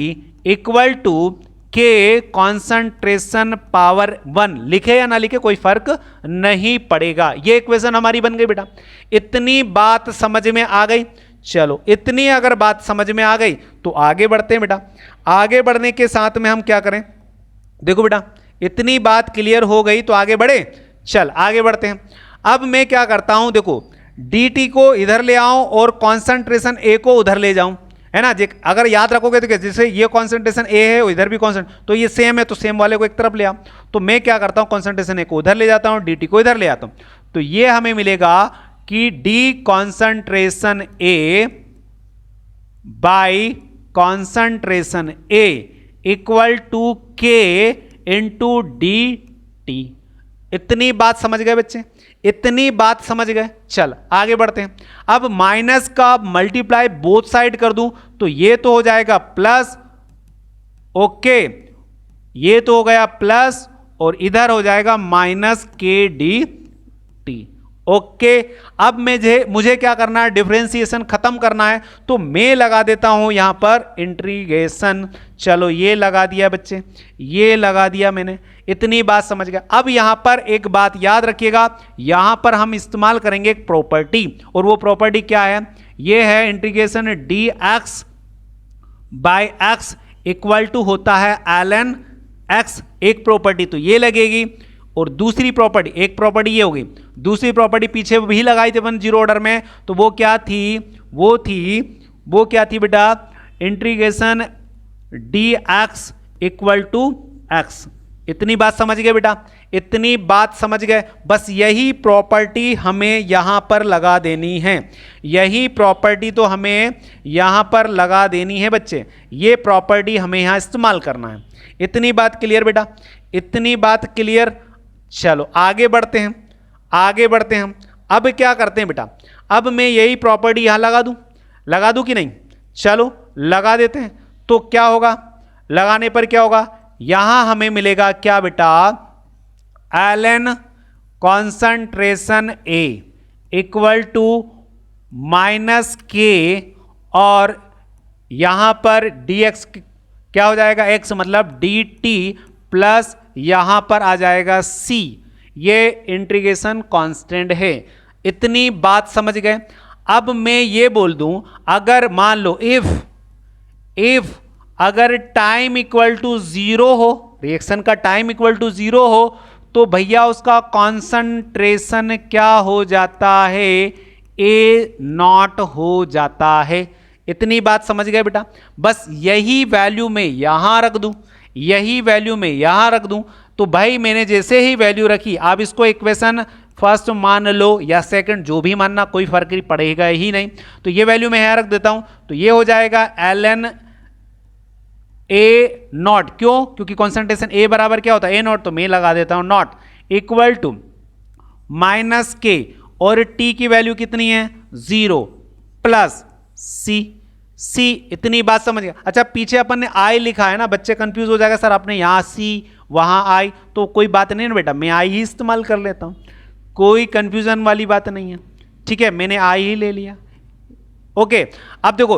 equal to के कॉन्सेंट्रेशन पावर 1। लिखे या ना लिखे कोई फर्क नहीं पड़ेगा। ये इक्वेशन हमारी बन गई बेटा। इतनी बात समझ में आ गई। चलो इतनी अगर बात समझ में आ गई तो आगे बढ़ते हैं बेटा। आगे बढ़ने के साथ में हम क्या करें, देखो बेटा इतनी बात क्लियर हो गई तो आगे बढ़े। चल आगे बढ़ते हैं। अब मैं क्या करता हूं, देखो dt को इधर ले आऊं और कॉन्सेंट्रेशन A को उधर ले जाऊं, है ना। अगर याद रखोगे तो जैसे ये कॉन्सेंट्रेशन A है और इधर भी कॉन्सेंट्रेशन, तो ये सेम है तो सेम वाले को एक तरफ ले आओ। तो मैं क्या करता हूं, कॉन्सेंट्रेशन A को उधर ले जाता हूं, dt को इधर ले आता हूं। तो ये हमें मिलेगा कि d concentration A by concentration A equal to k into dt। इतनी बात समझ गए बच्चे, इतनी बात समझ गए। चल आगे बढ़ते हैं। अब माइनस का मल्टीप्लाई बोथ साइड कर दूं तो ये तो हो जाएगा प्लस, ओके ये तो हो गया प्लस, और इधर हो जाएगा minus k d T. Okay अब मुझे क्या करना है, डिफरेंशिएशन खत्म करना है, तो मैं लगा देता हूं यहां पर इंटीग्रेशन। चलो ये लगा दिया बच्चे, ये लगा दिया मैंने। इतनी बात समझ गया। अब यहां पर एक बात याद रखिएगा, यहां पर हम इस्तेमाल करेंगे एक प्रॉपर्टी, और वो प्रॉपर्टी क्या है, ये है integration d x by x equal to होता है ln x। एक प्रॉपर्टी तो ये लगेगी, और दूसरी प्रॉपर्टी, एक प्रॉपर्टी ये होगी, दूसरी प्रॉपर्टी पीछे भी लगाई थी अपन जीरो ऑर्डर में, तो वो क्या थी, वो क्या थी बेटा, integration d x equal to x. इतनी बात समझ गए बेटा, इतनी बात समझ गए। बस यही प्रॉपर्टी हमें यहां पर लगा देनी है, यही प्रॉपर्टी तो हमें यहां पर लगा देनी है बच्चे। ये प्रॉपर्टी हमें यहां इस्तेमाल करना है। इतनी बात क्लियर बेटा, इतनी बात क्लियर। चलो आगे बढ़ते हैं, आगे बढ़ते हैं। अब क्या करते हैं बेटा, अब मैं यही प्रॉपर्टी यहां लगा दूं कि नहीं, चलो लगा देते हैं। तो क्या होगा, लगाने पर क्या होगा, यहां हमें मिलेगा क्या बेटा, ln concentration A equal to minus k, और यहां पर dx क्या हो जाएगा, x मतलब dt प्लस यहां पर आ जाएगा c। ये इंटीग्रेशन कांस्टेंट है। इतनी बात समझ गए। अब मैं ये बोल दूं, अगर मान लो इफ अगर टाइम इक्वल टू 0 हो, रिएक्शन का टाइम इक्वल टू 0 हो, तो भैया उसका कॉन्सेंट्रेशन क्या हो जाता है, A0 हो जाता है। इतनी बात समझ गए बेटा। बस यही वैल्यू में यहां रख दूं, यही वैल्यू में यहां रख दूं, तो भाई मैंने जैसे ही वैल्यू रखी, आप इसको इक्वेशन फर्स्ट मान लो या सेकंड, जो भी मानना, कोई फर्क नहीं पड़ेगा ही नहीं। तो ये वैल्यू मैं यहां रख देता हूं, तो ये हो जाएगा ln ए नॉट। क्यों? क्योंकि कॉन्सेंट्रेशन ए बराबर क्या होता है, ए नॉट, तो मैं लगा देता हूं not equal to minus k, और टी की वैल्यू कितनी है 0 प्लस सी। इतनी बात समझ गया। अच्छा, पीछे अपन ने आई लिखा है ना, बच्चे कंफ्यूज हो जाएगा, सर आपने यहां सी वहां आई, तो कोई बात नहीं ना बेटा, मैं आई ही इस्तेमाल कर लेता हूं, कोई कंफ्यूजन वाली बात नहीं है। ठीक है, मैंने आई ही ले लिया। ओके, अब देखो,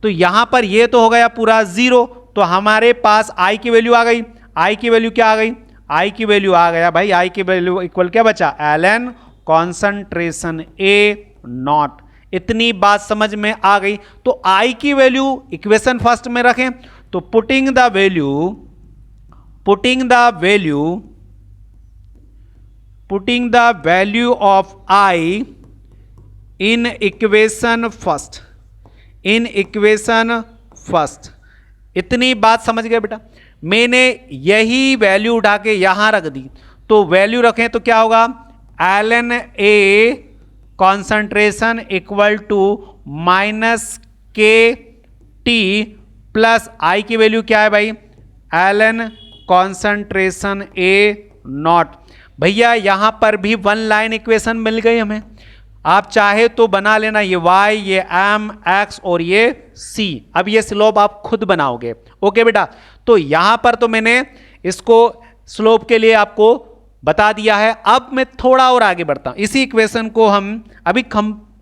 तो यहां पर ये तो हो गया पूरा 0, तो हमारे पास आई की वैल्यू आ गई। आई की वैल्यू क्या आ गई, आई की वैल्यू आ गया भाई, आई की वैल्यू इक्वल क्या बचा, ln कॉन्सेंट्रेशन ए नॉट। इतनी बात समझ में आ गई। तो आई की वैल्यू इक्वेशन फर्स्ट में रखें, तो putting the value of I in equation first. इतनी बात समझ गए बेटा। मैंने यही वैल्यू उठा के यहां रख दी, तो वैल्यू रखें तो क्या होगा, ln A concentration equal to minus k t plus i की वैल्यू क्या है भाई, ln कॉन्सेंट्रेशन ए नॉट। भैया यहां पर भी वन लाइन इक्वेशन मिल गई हमें। आप चाहे तो बना लेना, ये y, ये m, x और ये c। अब ये स्लोप आप खुद बनाओगे। ओके बेटा, तो यहां पर तो मैंने इसको स्लोप के लिए आपको बता दिया है। अब मैं थोड़ा और आगे बढ़ता हूं। इसी इक्वेशन को हम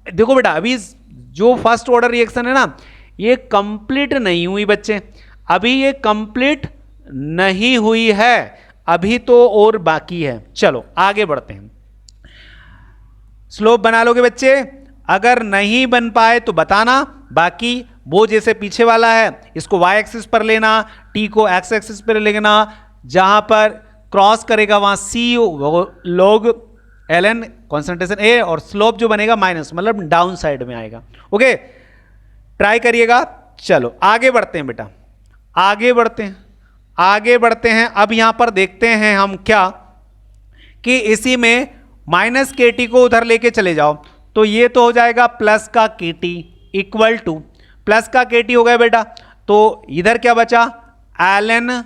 देखो बेटा, अभी जो फर्स्ट ऑर्डर रिएक्शन है ना, ये कंप्लीट नहीं हुई बच्चे, अभी ये कंप्लीट नहीं हुई है, अभी तो और बाकी है। चलो आगे बढ़ते हैं। स्लोप बना लोगे बच्चे? अगर नहीं बन पाए तो बताना, बाकी वो जैसे पीछे वाला है इसको y एक्सिस पर लेना, t को x एक्सिस पर लेना, जहां पर क्रॉस करेगा वहां c log ln concentration a, और स्लोप जो बनेगा माइनस, मतलब डाउन साइड में आएगा। ओके, ट्राई करिएगा। चलो आगे बढ़ते हैं बेटा, आगे बढ़ते हैं। अब यहां पर देखते हैं हम क्या, कि इसी में माइनस के टी को उधर लेके चले जाओ, तो ये तो हो जाएगा प्लस का के टी इक्वल टू, प्लस का के टी हो गया बेटा, तो इधर क्या बचा, ln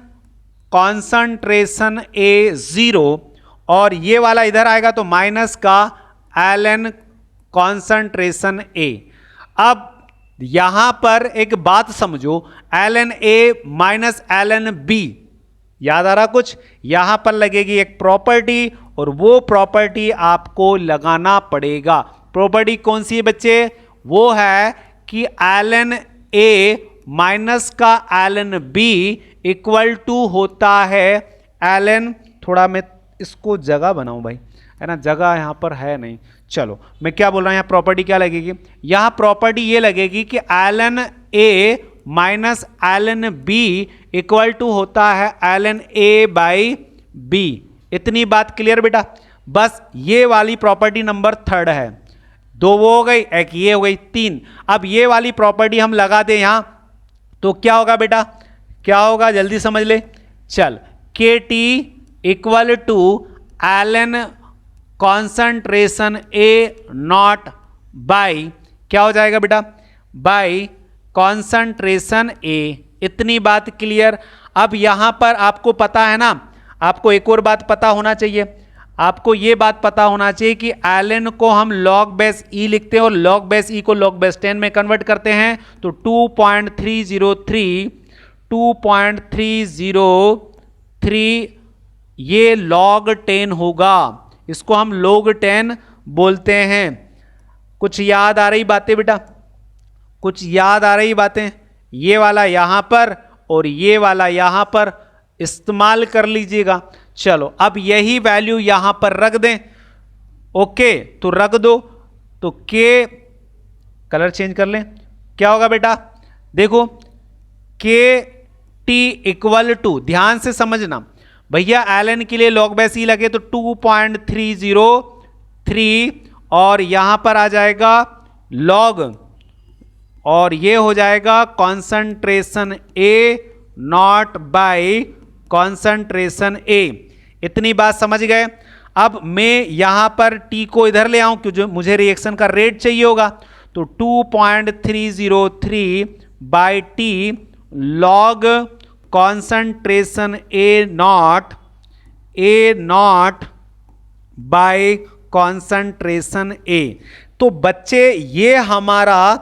कॉन्सेंट्रेशन ए 0, और ये वाला इधर आएगा तो माइनस का ln कॉन्सेंट्रेशन ए। अब यहां पर एक बात समझो, ln A minus ln B, याद आ रहा कुछ? यहां पर लगेगी एक प्रॉपर्टी, और वो प्रॉपर्टी आपको लगाना पड़ेगा। प्रॉपर्टी कौन सी है बच्चे? वो है कि ln ए माइनस का ln बी इक्वल टू होता है ln, थोड़ा मैं इसको जगह बनाऊं भाई, है ना, जगह यहां पर है नहीं। चलो मैं क्या बोल रहा हूं, यहां प्रॉपर्टी क्या लगेगी, यहां प्रॉपर्टी ये लगेगी कि ln A minus ln B equal to होता है ln ए बाई बी। इतनी बात क्लियर बेटा? बस ये वाली प्रॉपर्टी नंबर 3 है, 2 वो हो गई, एक ये हो गई, 3। अब ये वाली प्रॉपर्टी हम लगा दें यहां, तो क्या होगा बेटा, क्या होगा जल्दी समझ ले। चल, k t equal to ln concentration A naught by क्या हो जाएगा बेटा, बाई कॉन्सेंट्रेशन ए। इतनी बात क्लियर? अब यहां पर आपको पता है ना, आपको एक और बात पता होना चाहिए, आपको यह बात पता होना चाहिए कि ln को हम log बेस e लिखते हैं और log बेस e को log बेस 10 में कन्वर्ट करते हैं, तो 2.303 ये log 10 होगा, इसको हम log 10 बोलते हैं। कुछ याद आ रही बातें बेटा? कुछ याद आ रही बातें? ये वाला यहां पर और ये वाला यहां पर इस्तेमाल कर लीजिएगा। चलो अब यही वैल्यू यहां पर रख दें। ओके, तो रख दो, तो के कलर चेंज कर लें, क्या होगा बेटा, देखो के टी इक्वल टू, ध्यान से समझना भैया, ln के लिए log बेस ई लगे तो 2.303, और यहां पर आ जाएगा log, और ये हो जाएगा concentration A naught by concentration A. इतनी बात समझ गए? अब मैं यहां पर टी को इधर ले आऊं क्योंकि मुझे रिएक्शन का रेट चाहिए होगा, तो 2.303 by T log concentration A naught by concentration A. तो बच्चे ये हमारा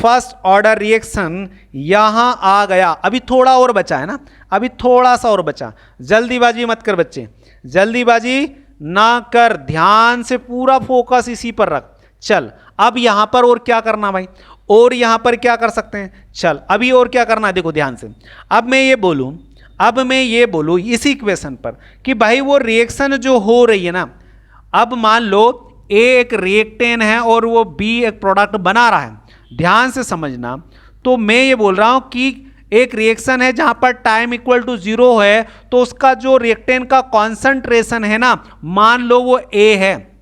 फर्स्ट ऑर्डर रिएक्शन यहां आ गया। अभी थोड़ा और बचा है ना, अभी थोड़ा सा और बचा। जल्दीबाजी मत कर बच्चे, जल्दीबाजी ना कर, ध्यान से पूरा फोकस इसी पर रख। चल अब यहां पर और क्या करना भाई, और यहां पर क्या कर सकते हैं, चल अभी और क्या करना है देखो ध्यान से। अब मैं ये बोलूं इसी इक्वेशन पर कि भाई वो रिएक्शन जो हो रही है ना, अब मान लो ए एक रिएक्टेंट है और वो बी एक प्रोडक्ट बना रहा है, ध्यान से समझना। तो मैं ये बोल रहा हूं कि एक रिएक्शन है जहां पर टाइम इक्वल टू 0 है, तो उसका जो रिएक्टेंट का कॉन्सेंट्रेशन है ना, मान लो वो ए है।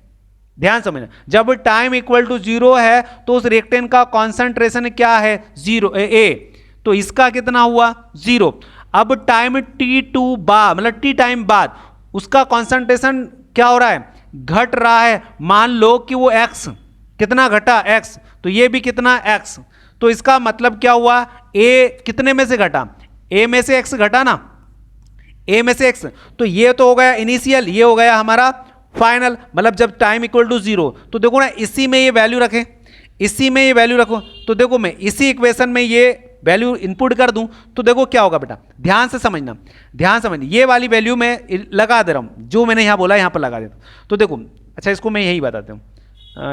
ध्यान समझना, जब टाइम इक्वल टू 0 है तो उस रिएक्टेंट का कॉन्सेंट्रेशन क्या है, 0 ए। तो इसका कितना हुआ, 0। अब टाइम t2 बाद, मतलब टी टाइम बाद उसका कॉन्सेंट्रेशन क्या हो रहा है, घट रहा है। मान लो कि वो x कितना घटा, x, तो ये भी कितना x। तो इसका मतलब क्या हुआ, a कितने में से घटा, a में से x घटा ना, a में से x। तो ये तो हो गया इनिशियल, ये हो गया हमारा फाइनल, मतलब जब टाइम इक्वल टू 0। तो देखो ना, इसी में ये वैल्यू रखें, इसी में ये वैल्यू रखो। तो देखो मैं इसी इक्वेशन में ये वैल्यू इनपुट कर दूं तो देखो क्या होगा बेटा, ध्यान से समझना, ये वाली वैल्यू मैं लगा दे रहा हूं, जो मैंने यहां बोला यहां पर लगा देता हूं। तो देखो, अच्छा इसको मैं यही बताता हूं,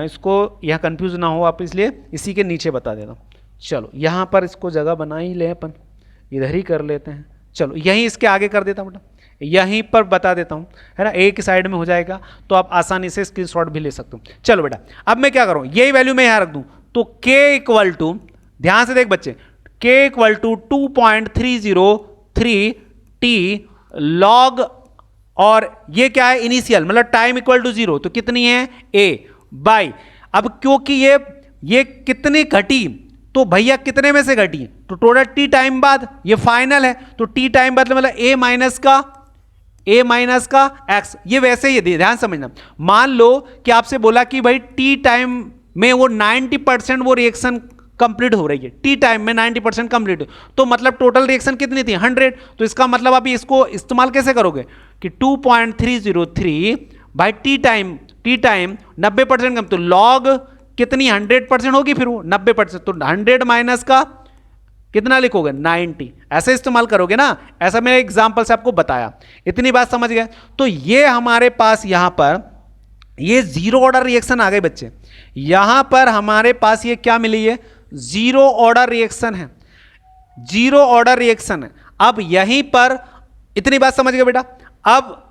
इसको यहां कंफ्यूज ना हो आप, इसलिए इसी के नीचे बता देता हूं। चलो यहां पर इसको जगह बना ही ले, अपन इधर ही कर लेते हैं। चलो यहीं इसके आगे कर देता हूं बेटा, यहीं पर बता देता हूं, है ना, एक साइड में हो जाएगा, तो आप आसानी से स्क्रीनशॉट भी ले सकते हो। चलो बेटा अब मैं क्या करूं, यही वैल्यू मैं यहां रख दूं, तो k इक्वल टू, ध्यान से देख बच्चे, k equal to 2.303 t log, और ये क्या है, इनिशियल, मतलब टाइम इक्वल टू 0, तो कितनी है a बाई। अब क्योंकि ये कितनी घटी, तो भैया कितने में से घटी, तो टोटल टी टाइम बाद, ये फाइनल है, तो टी टाइम बाद मतलब a माइनस का x। ये वैसे ही ध्यान समझना, मान लो कि आपसे बोला कि भाई टी टाइम में वो 90% वो रिएक्शन कंप्लीट हो रही है, टी टाइम में 90% कंप्लीट, तो मतलब टोटल रिएक्शन कितनी थी, 100। तो इसका मतलब अभी इसको इस्तेमाल कैसे करोगे कि 2.303 भाई टी टाइम 90% कम, तो लॉग कितनी 100% होगी, फिर वो 90%, तो 100 माइनस का कितना लिखोगे, 90, ऐसे इस्तेमाल करोगे ना। ऐसा मैंने एग्जांपल से आपको बताया, इतनी बात समझ गए। तो ये हमारे पास यहां पर ये जीरो ऑर्डर रिएक्शन आ गए बच्चे, यहां पर हमारे पास ये क्या मिली है, जीरो ऑर्डर रिएक्शन है, जीरो ऑर्डर रिएक्शन है। अब यहीं पर इतनी बात समझ गए बेटा। अब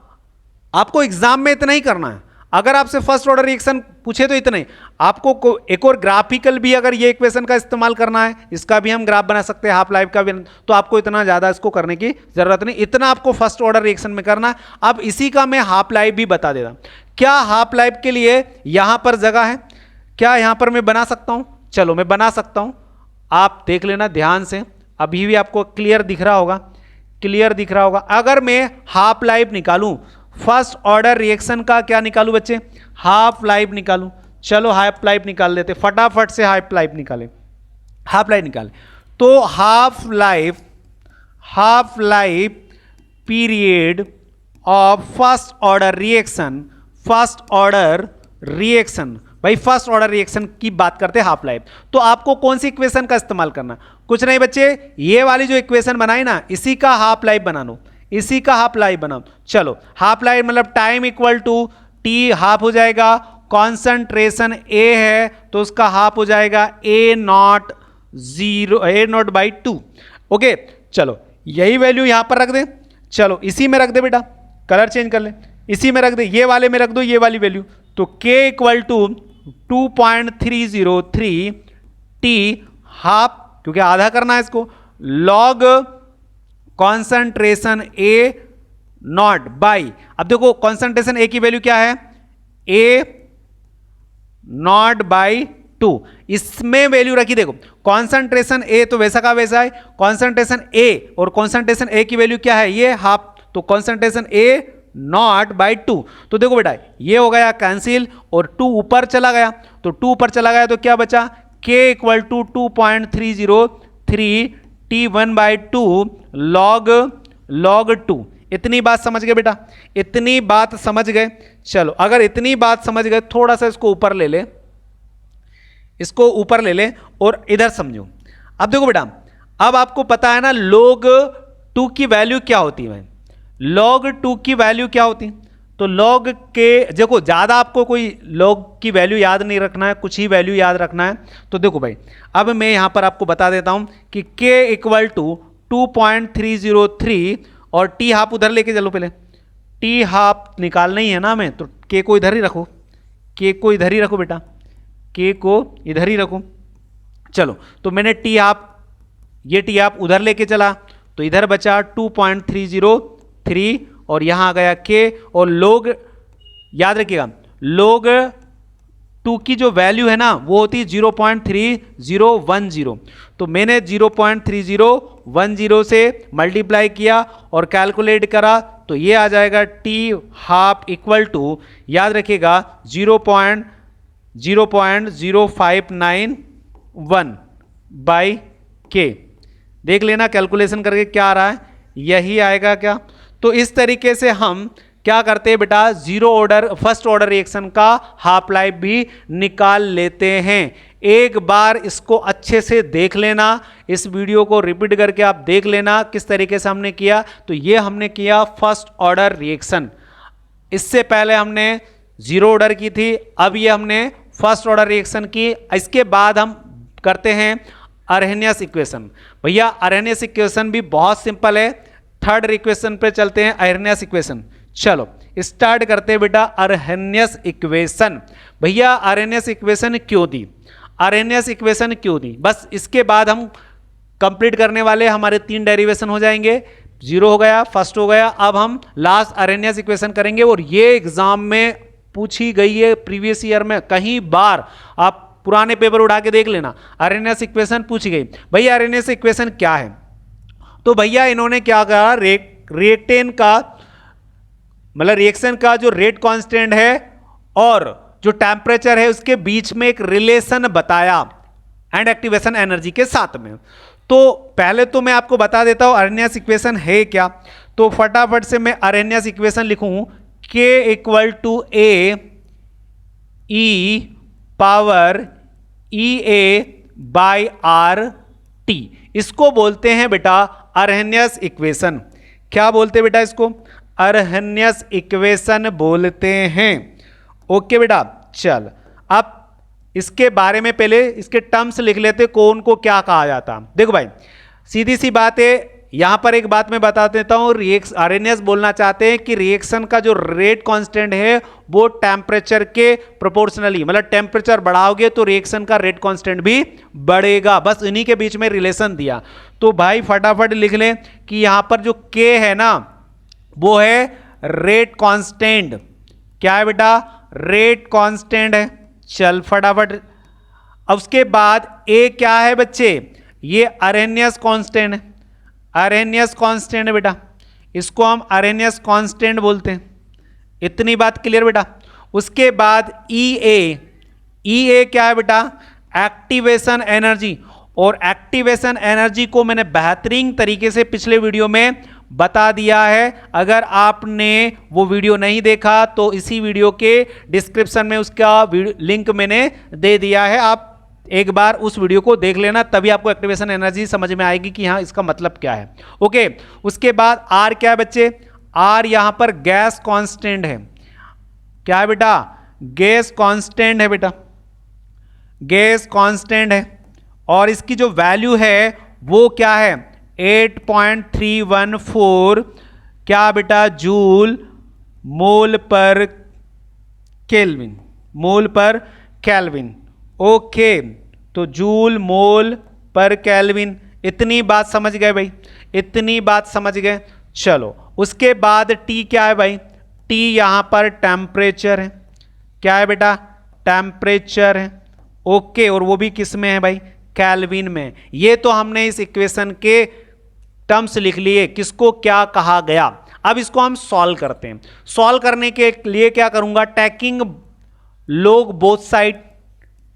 आपको एग्जाम में इतना ही करना है, अगर आपसे फर्स्ट ऑर्डर रिएक्शन पूछे तो इतना ही, आपको एक और ग्राफिकल भी अगर ये इक्वेशन का इस्तेमाल करना है, इसका भी हम ग्राफ बना सकते हैं, हाफ लाइफ का भी, तो आपको इतना ज्यादा इसको करने की जरूरत नहीं, इतना आपको फर्स्ट ऑर्डर रिएक्शन में करना है। अब इसी का मैं हाफ लाइफ भी बता देता हूं, क्या हाफ लाइफ के लिए यहां पर जगह है, क्या यहां पर मैं बना सकता हूं, चलो मैं बना सकता हूं, आप देख लेना ध्यान से, अभी भी आपको क्लियर दिख रहा होगा, क्लियर दिख रहा होगा। अगर मैं हाफ लाइफ निकालूं, फर्स्ट ऑर्डर रिएक्शन का क्या निकालूं बच्चे, हाफ लाइफ निकालूं। चलो हाफ लाइफ निकाल लेते, फटाफट से हाफ लाइफ निकाले, हाफ लाइफ निकाले। तो half life period of first order reaction, first order reaction, भाई फर्स्ट ऑर्डर रिएक्शन की बात करते हैं हाफ लाइफ, तो आपको कौन सी इक्वेशन का इस्तेमाल करना, कुछ नहीं बच्चे, ये वाली जो इक्वेशन बनाई ना, इसी का हाफ लाइफ बना लो, इसी का हाफ लाइफ बनाओ। चलो हाफ लाइफ मतलब time equal to t half हो जाएगा, कॉन्सेंट्रेशन ए है तो उसका हाफ हो जाएगा ए नॉट बाई 2। ओके चलो यही वैल्यू यहां पर रख दे, चलो इसी में रख दे बेटा, कलर चेंज कर ले, इसी में रख दे, ये वाले में रख दो ये वाली वैल्यू, तो k equal to 2.303 t half, क्योंकि आधा करना है इसको, log concentration A naught by, अब देखो कॉन्सेंट्रेशन ए की वैल्यू क्या है, ए नॉट बाई 2, इसमें वैल्यू रखी, देखो कॉन्सेंट्रेशन ए तो वैसा का वैसा है, कॉन्सेंट्रेशन ए और कॉन्सेंट्रेशन ए की वैल्यू क्या है, ये हाफ, तो कॉन्सेंट्रेशन ए नॉट बाई 2। तो देखो बेटा ये हो गया कैंसिल और 2 ऊपर चला गया, तो 2 ऊपर चला गया तो क्या बचा, k equal to 2.303 t1/2 log 2। इतनी बात समझ गए बेटा, इतनी बात समझ गए। चलो अगर इतनी बात समझ गए, थोड़ा सा इसको ऊपर ले ले, इसको ऊपर ले ले और इधर समझो। अब देखो बेटा, अब आपको पता है ना log 2 की वैल्यू क्या होती है, log 2 की वैल्यू क्या होती है। तो log के देखो, ज्यादा आपको कोई log की वैल्यू याद नहीं रखना है, कुछ ही वैल्यू याद रखना है। तो देखो भाई, अब मैं यहां पर आपको बता देता हूं कि k इक्वल टू 2.303 और t हाफ उधर लेके चलो, पहले t हाफ निकालना ही है ना हमें, तो k को इधर ही रखो, k को इधर ही रखो बेटा, k को इधर ही रखो। चलो तो मैंने t हाफ, ये t हाफ उधर लेके चला तो इधर बचा 2.303 और यहां आ गया k। और log, याद रखिएगा log 2 की जो वैल्यू है ना वो होती है 0.3010। तो मैंने 0.3010 से मल्टीप्लाई किया और कैलकुलेट करा, तो ये आ जाएगा t हाफ इक्वल टू, याद रखिएगा 0.0591 बाई k। देख लेना कैलकुलेशन करके क्या आ रहा है, यही आएगा क्या। तो इस तरीके से हम क्या करते हैं बेटा, zero order first order reaction का हाफ लाइफ भी निकाल लेते हैं। एक बार इसको अच्छे से देख लेना, इस वीडियो को रिपीट करके आप देख लेना किस तरीके से हमने किया। तो ये हमने किया फर्स्ट ऑर्डर रिएक्शन, इससे पहले हमने जीरो ऑर्डर की थी, अब ये हमने फर्स्ट ऑर्डर रिएक्शन की। इसके बाद हम करते हैं अरहेनियस इक्वेशन। भैया अरहेनियस इक्वेशन भी बहुत सिंपल है, थर्ड इक्वेशन पे चलते हैं, अरहेनियस इक्वेशन। चलो स्टार्ट करते हैं बेटा अरहेनियस इक्वेशन। भैया अरहेनियस इक्वेशन क्यों दी, अरहेनियस इक्वेशन क्यों दी, बस इसके बाद हम कंप्लीट करने वाले, हमारे 3 डेरिवेशन हो जाएंगे। जीरो हो गया, फर्स्ट हो गया, अब हम लास्ट अरहेनियस इक्वेशन करेंगे। और ये एग्जाम में पूछी गई है प्रीवियस ईयर में, कहीं बार आप पुराने पेपर उठा के देख लेना, अरहेनियस इक्वेशन पूछी गई। भैया अरहेनियस इक्वेशन क्या है, तो भैया इन्होंने क्या कहा, रिएक्टेंट का मतलब रिएक्शन का जो रेट कांस्टेंट है और जो टेम्परेचर है उसके बीच में एक रिलेशन बताया एंड एक्टिवेशन एनर्जी के साथ में। तो पहले तो मैं आपको बता देता हूं अरहेनियस इक्वेशन है क्या। तो फटाफट से मैं अरहेनियस इक्वेशन लिखूं, k equal to a e power e a बाई आर टी, इसको बोलते हैं बेटा अरहेनियस इक्वेशन। क्या बोलते हैं बेटा इसको, अरहेनियस इक्वेशन बोलते हैं। ओके बेटा, चल अब इसके बारे में पहले इसके टर्म्स लिख लेते, कौन को क्या कहा जाता। देखो भाई सीधी सी बात है, यहां पर एक बात मैं बता देता हूं, अरहेनियस बोलना चाहते हैं कि रिएक्शन का जो रेट कांस्टेंट है वो टेम्परेचर के प्रोपोर्शनली, मतलब टेम्परेचर बढ़ाओगे तो रिएक्शन का रेट कांस्टेंट भी बढ़ेगा, बस इन्हीं के बीच में रिलेशन दिया। तो भाई फटाफट लिख लें कि यहां पर जो k है ना वो है रेट कांस्टेंट। क्या है बेटा, रेट कांस्टेंट है। चल फटाफट, अब उसके बाद a क्या है बच्चे, ये अरहेनियस कांस्टेंट है, अरहेनियस कांस्टेंट है बेटा, इसको हम अरहेनियस कांस्टेंट बोलते हैं। इतनी बात क्लियर बेटा। उसके बाद EA क्या है बेटा, एक्टिवेशन एनर्जी। और एक्टिवेशन एनर्जी को मैंने बेहतरीन तरीके से पिछले वीडियो में बता दिया है, अगर आपने वो वीडियो नहीं देखा तो इसी वीडियो के डिस्क्रिप्शन में उसका लिंक मैंने दे दिया है, आप एक बार उस वीडियो को देख लेना, तभी आपको एक्टिवेशन एनर्जी समझ में आएगी कि हाँ इसका मतलब क्या है। ओके, उसके बाद R क्या है बच्चे, R यहां पर गैस कांस्टेंट है। क्या है बेटा, गैस कांस्टेंट है बेटा, गैस कांस्टेंट है। और इसकी जो वैल्यू है वो क्या है, 8.314 क्या बेटा, जूल मोल पर केल्विन, मोल पर केल्विन। ओके, तो जूल मोल पर केल्विन। इतनी बात समझ गए भाई, इतनी बात समझ गए। चलो उसके बाद T क्या है भाई, T यहां पर टेम्परेचर है। क्या है बेटा, टेम्परेचर है। ओके, और वो भी किस में है भाई, केल्विन में। ये तो हमने इस इक्वेशन के टर्म्स लिख लिए, किसको क्या कहा गया। अब इसको हम सॉल्व करते हैं। सॉल्व करने के लिए क्या करूंगा, taking log both side,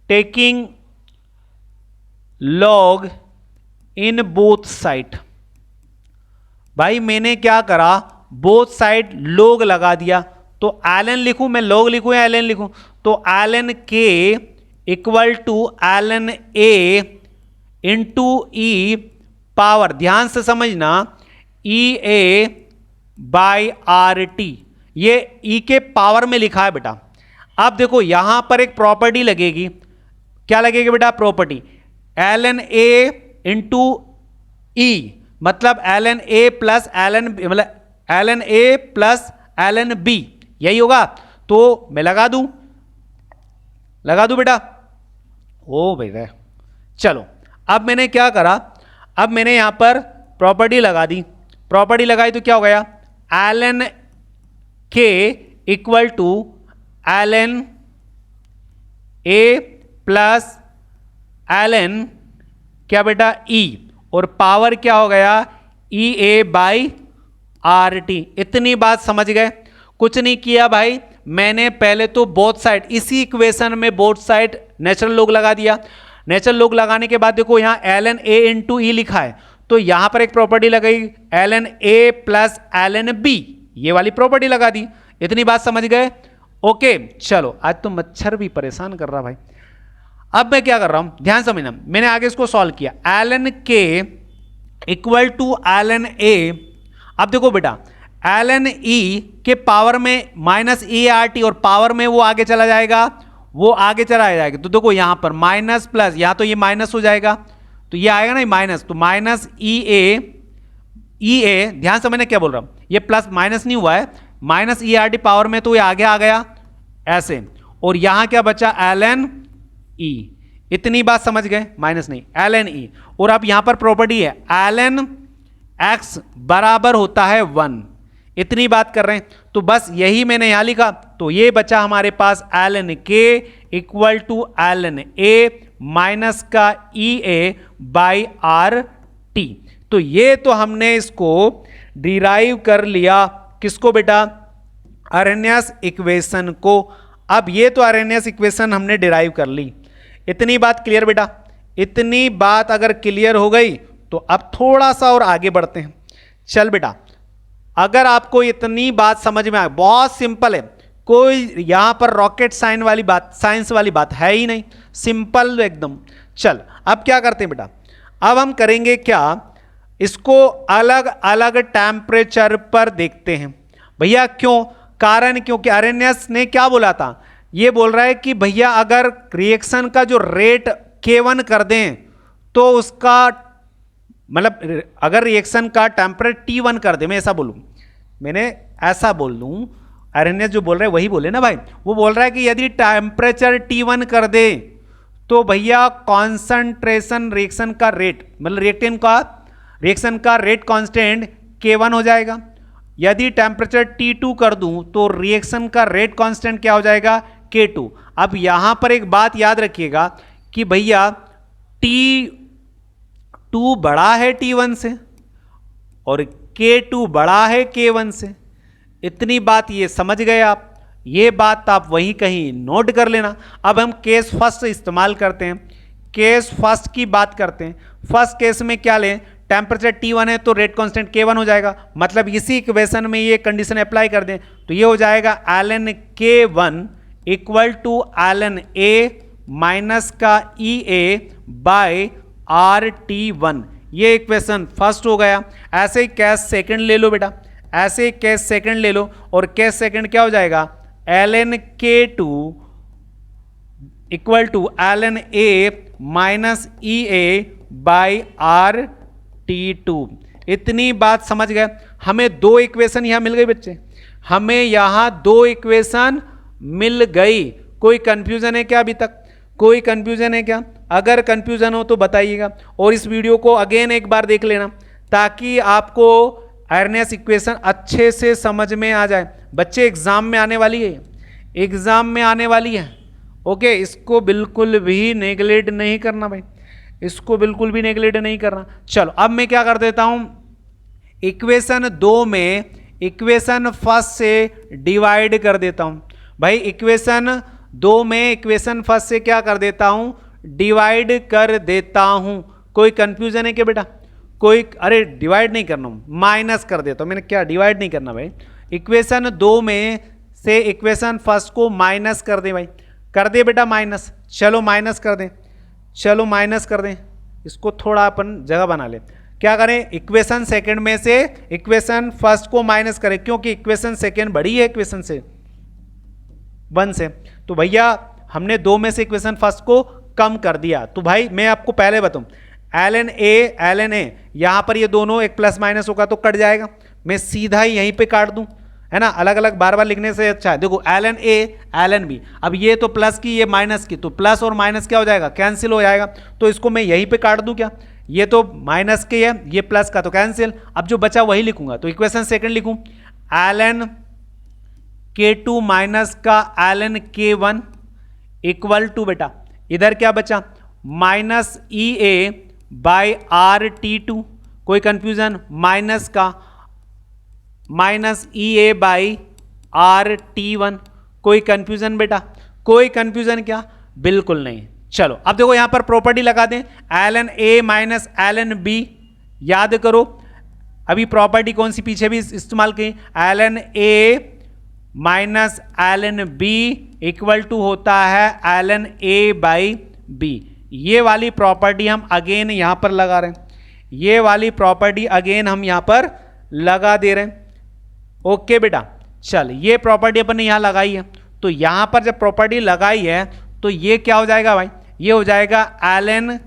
taking log in both side. भाई मैंने क्या करा, बोथ साइड log लगा दिया, तो ln लिखूं मैं, log लिखूं या ln लिखूं, तो ln k equal to ln a into e power, ध्यान से समझना, e A by R T, e ई के पावर में लिखा है बेटा। अब देखो यहां पर एक प्रॉपर्टी लगेगी, क्या लगेगी बेटा, प्रॉपर्टी ln a इंटू ई, मतलब ln a प्लस ln, मतलब ln a plus ln b, यही होगा। तो मैं लगा दूं बेटा, ओ भाई चलो। अब मैंने क्या करा, अब मैंने यहां पर प्रॉपर्टी लगा दी, प्रॉपर्टी लगाई तो क्या हो गया, ln k equal to ln a plus ln क्या बेटा e, और पावर क्या हो गया, e A by R T. इतनी बात समझ गए, कुछ नहीं किया भाई, मैंने पहले तो बोथ साइड, इसी इक्वेशन में बोथ साइड नेचुरल लॉग लगा दिया। नेचुरल लॉग लगाने के बाद देखो यहां ln a इंटू ई लिखा है, तो यहां पर एक प्रॉपर्टी लगाई ln a plus ln b, ये वाली प्रॉपर्टी लगा दी। इतनी बात समझ गए, ओके। चलो आज तो मच्छर भी परेशान कर रहा भाई। अब मैं क्या कर रहा हूं, ध्यान समझना, मैंने आगे इसको सॉल्व किया, ln k equal to ln a। अब देखो बेटा ln e के पावर में माइनस ई आर टी, और पावर में वो आगे चला जाएगा, वो आगे चला जाएगा, तो देखो यहां पर माइनस प्लस, यहां तो ये माइनस हो जाएगा, तो ये आएगा ना माइनस, तो माइनस ई ए, ध्यान से मैंने क्या बोल रहा हूं, ये प्लस माइनस नहीं हुआ है, minus e R T power में, तो ये आगे आ गया ऐसे, और यहां क्या बचा ln e। इतनी बात समझ गए, माइनस नहीं, ln e। और अब यहां पर प्रॉपर्टी है ln x बराबर होता है 1, इतनी बात कर रहे हैं, तो बस यही मैंने यहां लिखा, तो ये बचा हमारे पास ln k equal to ln a minus का e A by R T. तो ये तो हमने इसको डिराइव कर लिया, किसको बेटा, अरेनियस इक्वेशन को। अब ये तो अरेनियस इक्वेशन हमने डिराइव कर ली। इतनी बात क्लियर बेटा, इतनी बात अगर क्लियर हो गई तो अब थोड़ा सा और आगे बढ़ते हैं। चल बेटा, अगर आपको इतनी बात समझ में आ, बहुत सिंपल है, कोई यहां पर रॉकेट साइंस वाली बात है ही नहीं, सिंपल एकदम। चल अब क्या करते हैं बेटा, अब हम करेंगे क्या, इसको अलग अलग टेम्परेचर पर देखते हैं। भैया क्यों, कारण क्योंकि अरेनियस ने क्या बोला था, ये बोल रहा है कि भैया अगर रिएक्शन का जो रेट K1 कर दें तो उसका मतलब, अगर रिएक्शन का टेम्परेचर T1 कर दे, मैं ऐसा बोलूं, मैंने ऐसा बोल दूं, अरेनियस जो बोल रहे हैं वही बोले ना भाई, वो बोल रहा है कि यदि टेम्परेचर T1 कर दे तो भैया कॉन्सेंट्रेशन रिएक्शन का रेट, मतलब रिएक्शन का रेट कांस्टेंट K1 हो जाएगा। यदि टेम्परेचर T2 कर दूं तो रिएक्शन का रेट कांस्टेंट क्या हो जाएगा, K2। अब यहां पर एक बात याद रखिएगा कि भैया T2 बड़ा है T1 से और K2 बड़ा है K1 से। इतनी बात ये समझ गए आप, ये बात आप वहीं कहीं नोट कर लेना। अब हम केस फर्स्ट इस्तेमाल करते हैं, केस फर्स्ट की बात करते हैं। फर्स्ट केस में क्या लें, टेम्परेचर T1 है तो रेट कांस्टेंट K1 हो जाएगा, मतलब इसी इक्वेशन में ये कंडीशन अप्लाई कर दें तो ये हो जाएगा ln K1 equal to ln A minus का ई ए बाय RT1। ये इक्वेशन फर्स्ट हो गया। ऐसे ही केस सेकंड ले लो बेटा, ऐसे ही केस सेकंड ले लो, और केस सेकंड क्या हो जाएगा, ln K2 equal to ln A minus e A by RT2। इतनी बात समझ गए। हमें दो इक्वेशन यहां मिल गई बच्चे, हमें यहां दो इक्वेशन मिल गई। कोई कंफ्यूजन है क्या अभी तक, कोई कंफ्यूजन है क्या? अगर कंफ्यूजन हो तो बताइएगा, और इस वीडियो को अगेन एक बार देख लेना ताकि आपको अरेनियस इक्वेशन अच्छे से समझ में आ जाए। बच्चे एग्जाम में आने वाली है, एग्जाम में आने वाली है, ओके। इसको बिल्कुल भी नेगलेक्ट नहीं करना भाई, इसको बिल्कुल भी नेगलेक्ट नहीं करना। चलो अब मैं क्या कर देता हूं, इक्वेशन 2 में इक्वेशन फर्स्ट से डिवाइड कर देता हूं। भाई इक्वेशन 2 में इक्वेशन फर्स्ट से क्या कर देता हूं, डिवाइड कर देता हूं। कोई कंफ्यूजन है क्या बेटा? कोई, अरे डिवाइड नहीं करना हूं, माइनस कर देता हूं। मैंने क्या डिवाइड नहीं करना भाई, इक्वेशन 2 में से इक्वेशन फर्स्ट को माइनस कर दे भाई, कर दे बेटा माइनस। चलो माइनस कर दें, चलो माइनस कर दें, इसको थोड़ा अपन जगह बना ले। क्या करें, इक्वेशन सेकंड में से इक्वेशन फर्स्ट को माइनस करें, क्योंकि इक्वेशन सेकंड बड़ी है इक्वेशन से 1 से। तो भैया हमने 2 में से इक्वेशन फर्स्ट को कम कर दिया। तो भाई मैं आपको पहले बताऊं, ln a यहां पर ये दोनों एक प्लस माइनस होगा तो कट जाएगा, मैं सीधा ही यहीं पे काट दूं, है ना, अलग अलग बार बार लिखने से अच्छा है। देखो ln a ln b, अब ये तो प्लस की ये माइनस की, तो प्लस और माइनस क्या हो जाएगा, कैंसिल हो जाएगा। तो इसको मैं यहीं पे काट दूं क्या, ये तो माइनस के है, ये प्लस का तो कैंसिल, अब जो बचा वही लिखूंगा। तो इक्वेशन सेकंड लिखूं, ln k2 माइनस का ln k1 इक्वल टू बेटा इधर क्या बचा, माइनस EA बाई RT2, कोई कंफ्यूजन, माइनस का माइनस EA बाई RT1, कोई कंफ्यूजन बेटा, कोई कंफ्यूजन क्या, बिल्कुल नहीं। चलो अब देखो यहां पर प्रॉपर्टी लगा दें, ln A minus ln B, याद करो अभी प्रॉपर्टी कौन सी पीछे भी इस्तेमाल की, ln A minus ln B equal to होता है ln A बाई B। ये वाली प्रॉपर्टी हम अगेन यहां पर लगा रहे हैं, ये वाली प्रॉपर्टी अगेन हम यहां पर लगा दे रहे हैं। ओके बेटा, चल ये प्रॉपर्टी अपन ने यहां लगाई है, तो यहां पर जब प्रॉपर्टी लगाई है तो ये क्या हो जाएगा भाई, ये हो जाएगा ln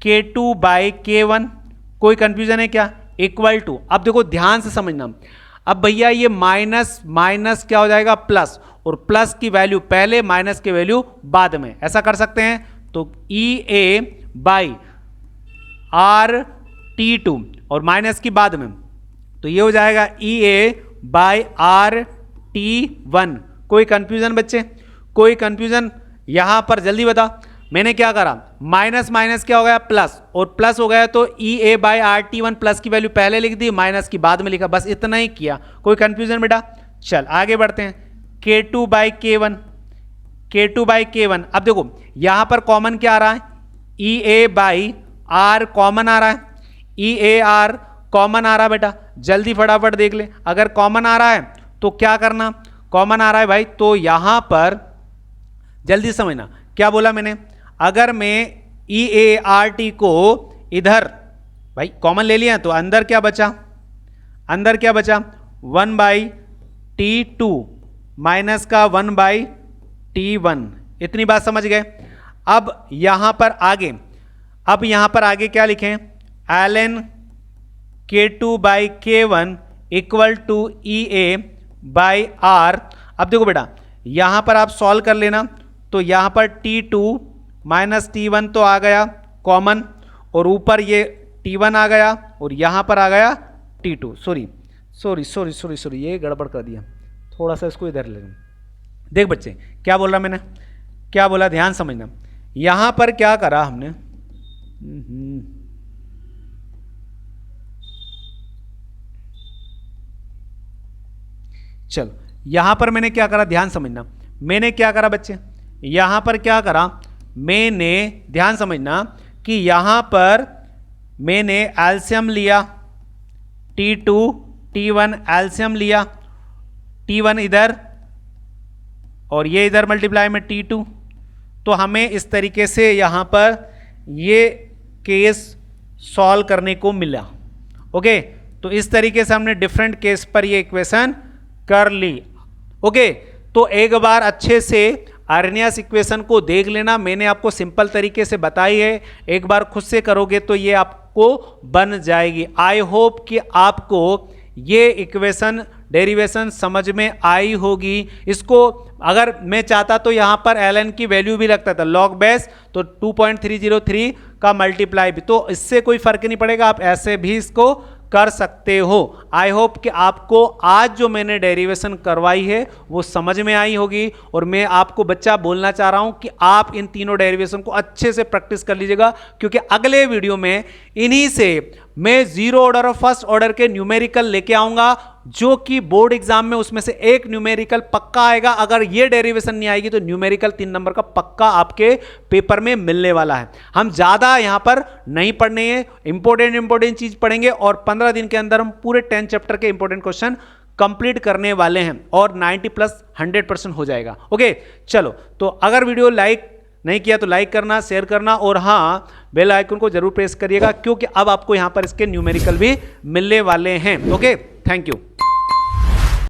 k2 बाई k1, कोई कंफ्यूजन है क्या, इक्वल टू, अब देखो ध्यान से समझना, अब भैया ये माइनस माइनस क्या हो जाएगा प्लस, और प्लस की वैल्यू पहले माइनस की वैल्यू बाद में, ऐसा कर सकते हैं। तो EA बाई RT2 और माइनस की बाद में, तो ये हो जाएगा EA बाई RT1, कोई कंफ्यूजन बच्चे, कोई कंफ्यूजन यहां पर जल्दी बता। मैंने क्या करा, माइनस माइनस क्या हो गया प्लस, और प्लस हो गया तो EA बाई RT1 प्लस की वैल्यू पहले लिख दी, माइनस की बाद में लिखा, बस इतना ही किया, कोई कंफ्यूजन बेटा। चल आगे बढ़ते हैं, K2 by K1, K2 by K1, अब देखो यहां पर कॉमन क्या आ रहा है, EA बाई R कॉमन आ रहा है, EAR कॉमन आ रहा है बेटा, जल्दी फटाफट देख ले, अगर कॉमन आ रहा है तो क्या करना, कॉमन आ रहा है भाई तो यहां पर जल्दी समझना क्या बोला मैंने, अगर मैं EART को इधर भाई कॉमन ले लिया तो अंदर क्या बचा, अंदर क्या बचा 1 बाई T2 माइनस का 1 बाई T1, इतनी बात समझ गए। अब यहां पर आगे, अब यहां पर आगे क्या लिखें, ln K2 by K1 equal to EA by R। अब देखो बेटा यहां पर आप सॉल्व कर लेना, तो यहां पर T2 माइनस T1 तो आ गया कॉमन, और ऊपर ये T1 आ गया, और यहां पर आ गया T2, सॉरी ये गड़बड़ कर दिया, थोड़ा सा इसको इधर ले। देख बच्चे क्या बोल रहा मैंने, क्या बोला, ध्यान समझना, यहां पर क्या करा हमने, चलो यहां पर मैंने क्या करा, ध्यान समझना, मैंने क्या करा बच्चे, यहां पर क्या करा मैंने, ध्यान समझना कि यहां पर मैंने एल्सियम लिया, T2 T1 एल्सियम लिया, T1 इधर और ये इधर मल्टीप्लाई में T2, तो हमें इस तरीके से यहां पर ये केस सॉल्व करने को मिला। ओके, तो इस तरीके से हमने डिफरेंट केस पर ये इक्वेशन कर ली। ओके, तो एक बार अच्छे से आर्नियस इक्वेशन को देख लेना, मैंने आपको सिंपल तरीके से बताई है, एक बार खुद से करोगे तो ये आपको बन जाएगी। आई होप कि आपको ये इक्वेशन डेरिवेशन समझ में आई होगी। इसको अगर मैं चाहता तो यहां पर ln की वैल्यू भी रखता था, लॉग बेस तो 2.303 का मल्टीप्लाई भी, तो इससे कोई फर्क नहीं पड़ेगा, आप ऐसे भी इसको कर सकते हो। आई होप कि आपको आज जो मैंने डेरिवेशन करवाई है वो समझ में आई होगी, और मैं आपको बच्चा बोलना चाह रहा हूं कि आप इन तीनों डेरिवेशन को अच्छे से प्रैक्टिस कर लीजिएगा, क्योंकि अगले वीडियो में इन्हीं से मैं जीरो ऑर्डर और फर्स्ट ऑर्डर के न्यूमेरिकल लेके आऊंगा, जो कि बोर्ड एग्जाम में उसमें से एक न्यूमेरिकल पक्का आएगा। अगर ये डेरिवेशन नहीं आएगी तो न्यूमेरिकल 3 नंबर का पक्का आपके पेपर में मिलने वाला है। हम ज्यादा यहां पर नहीं पढ़ने हैं, इंपॉर्टेंट चीज पढ़ेंगे और 15 दिन के अंदर हम पूरे 10 चैप्टर के इंपॉर्टेंट क्वेश्चन कंप्लीट करने वाले हैं और 90 प्लस 100% हो जाएगा। ओके, चलो, तो अगर वीडियो लाइक नहीं किया तो लाइक करना, शेयर करना और हाँ, बेल आइकन को जरूर प्रेस करिएगा, क्योंकि अब आपको यहां पर इसके न्यूमेरिकल भी मिलने वाले हैं। Okay, thank you.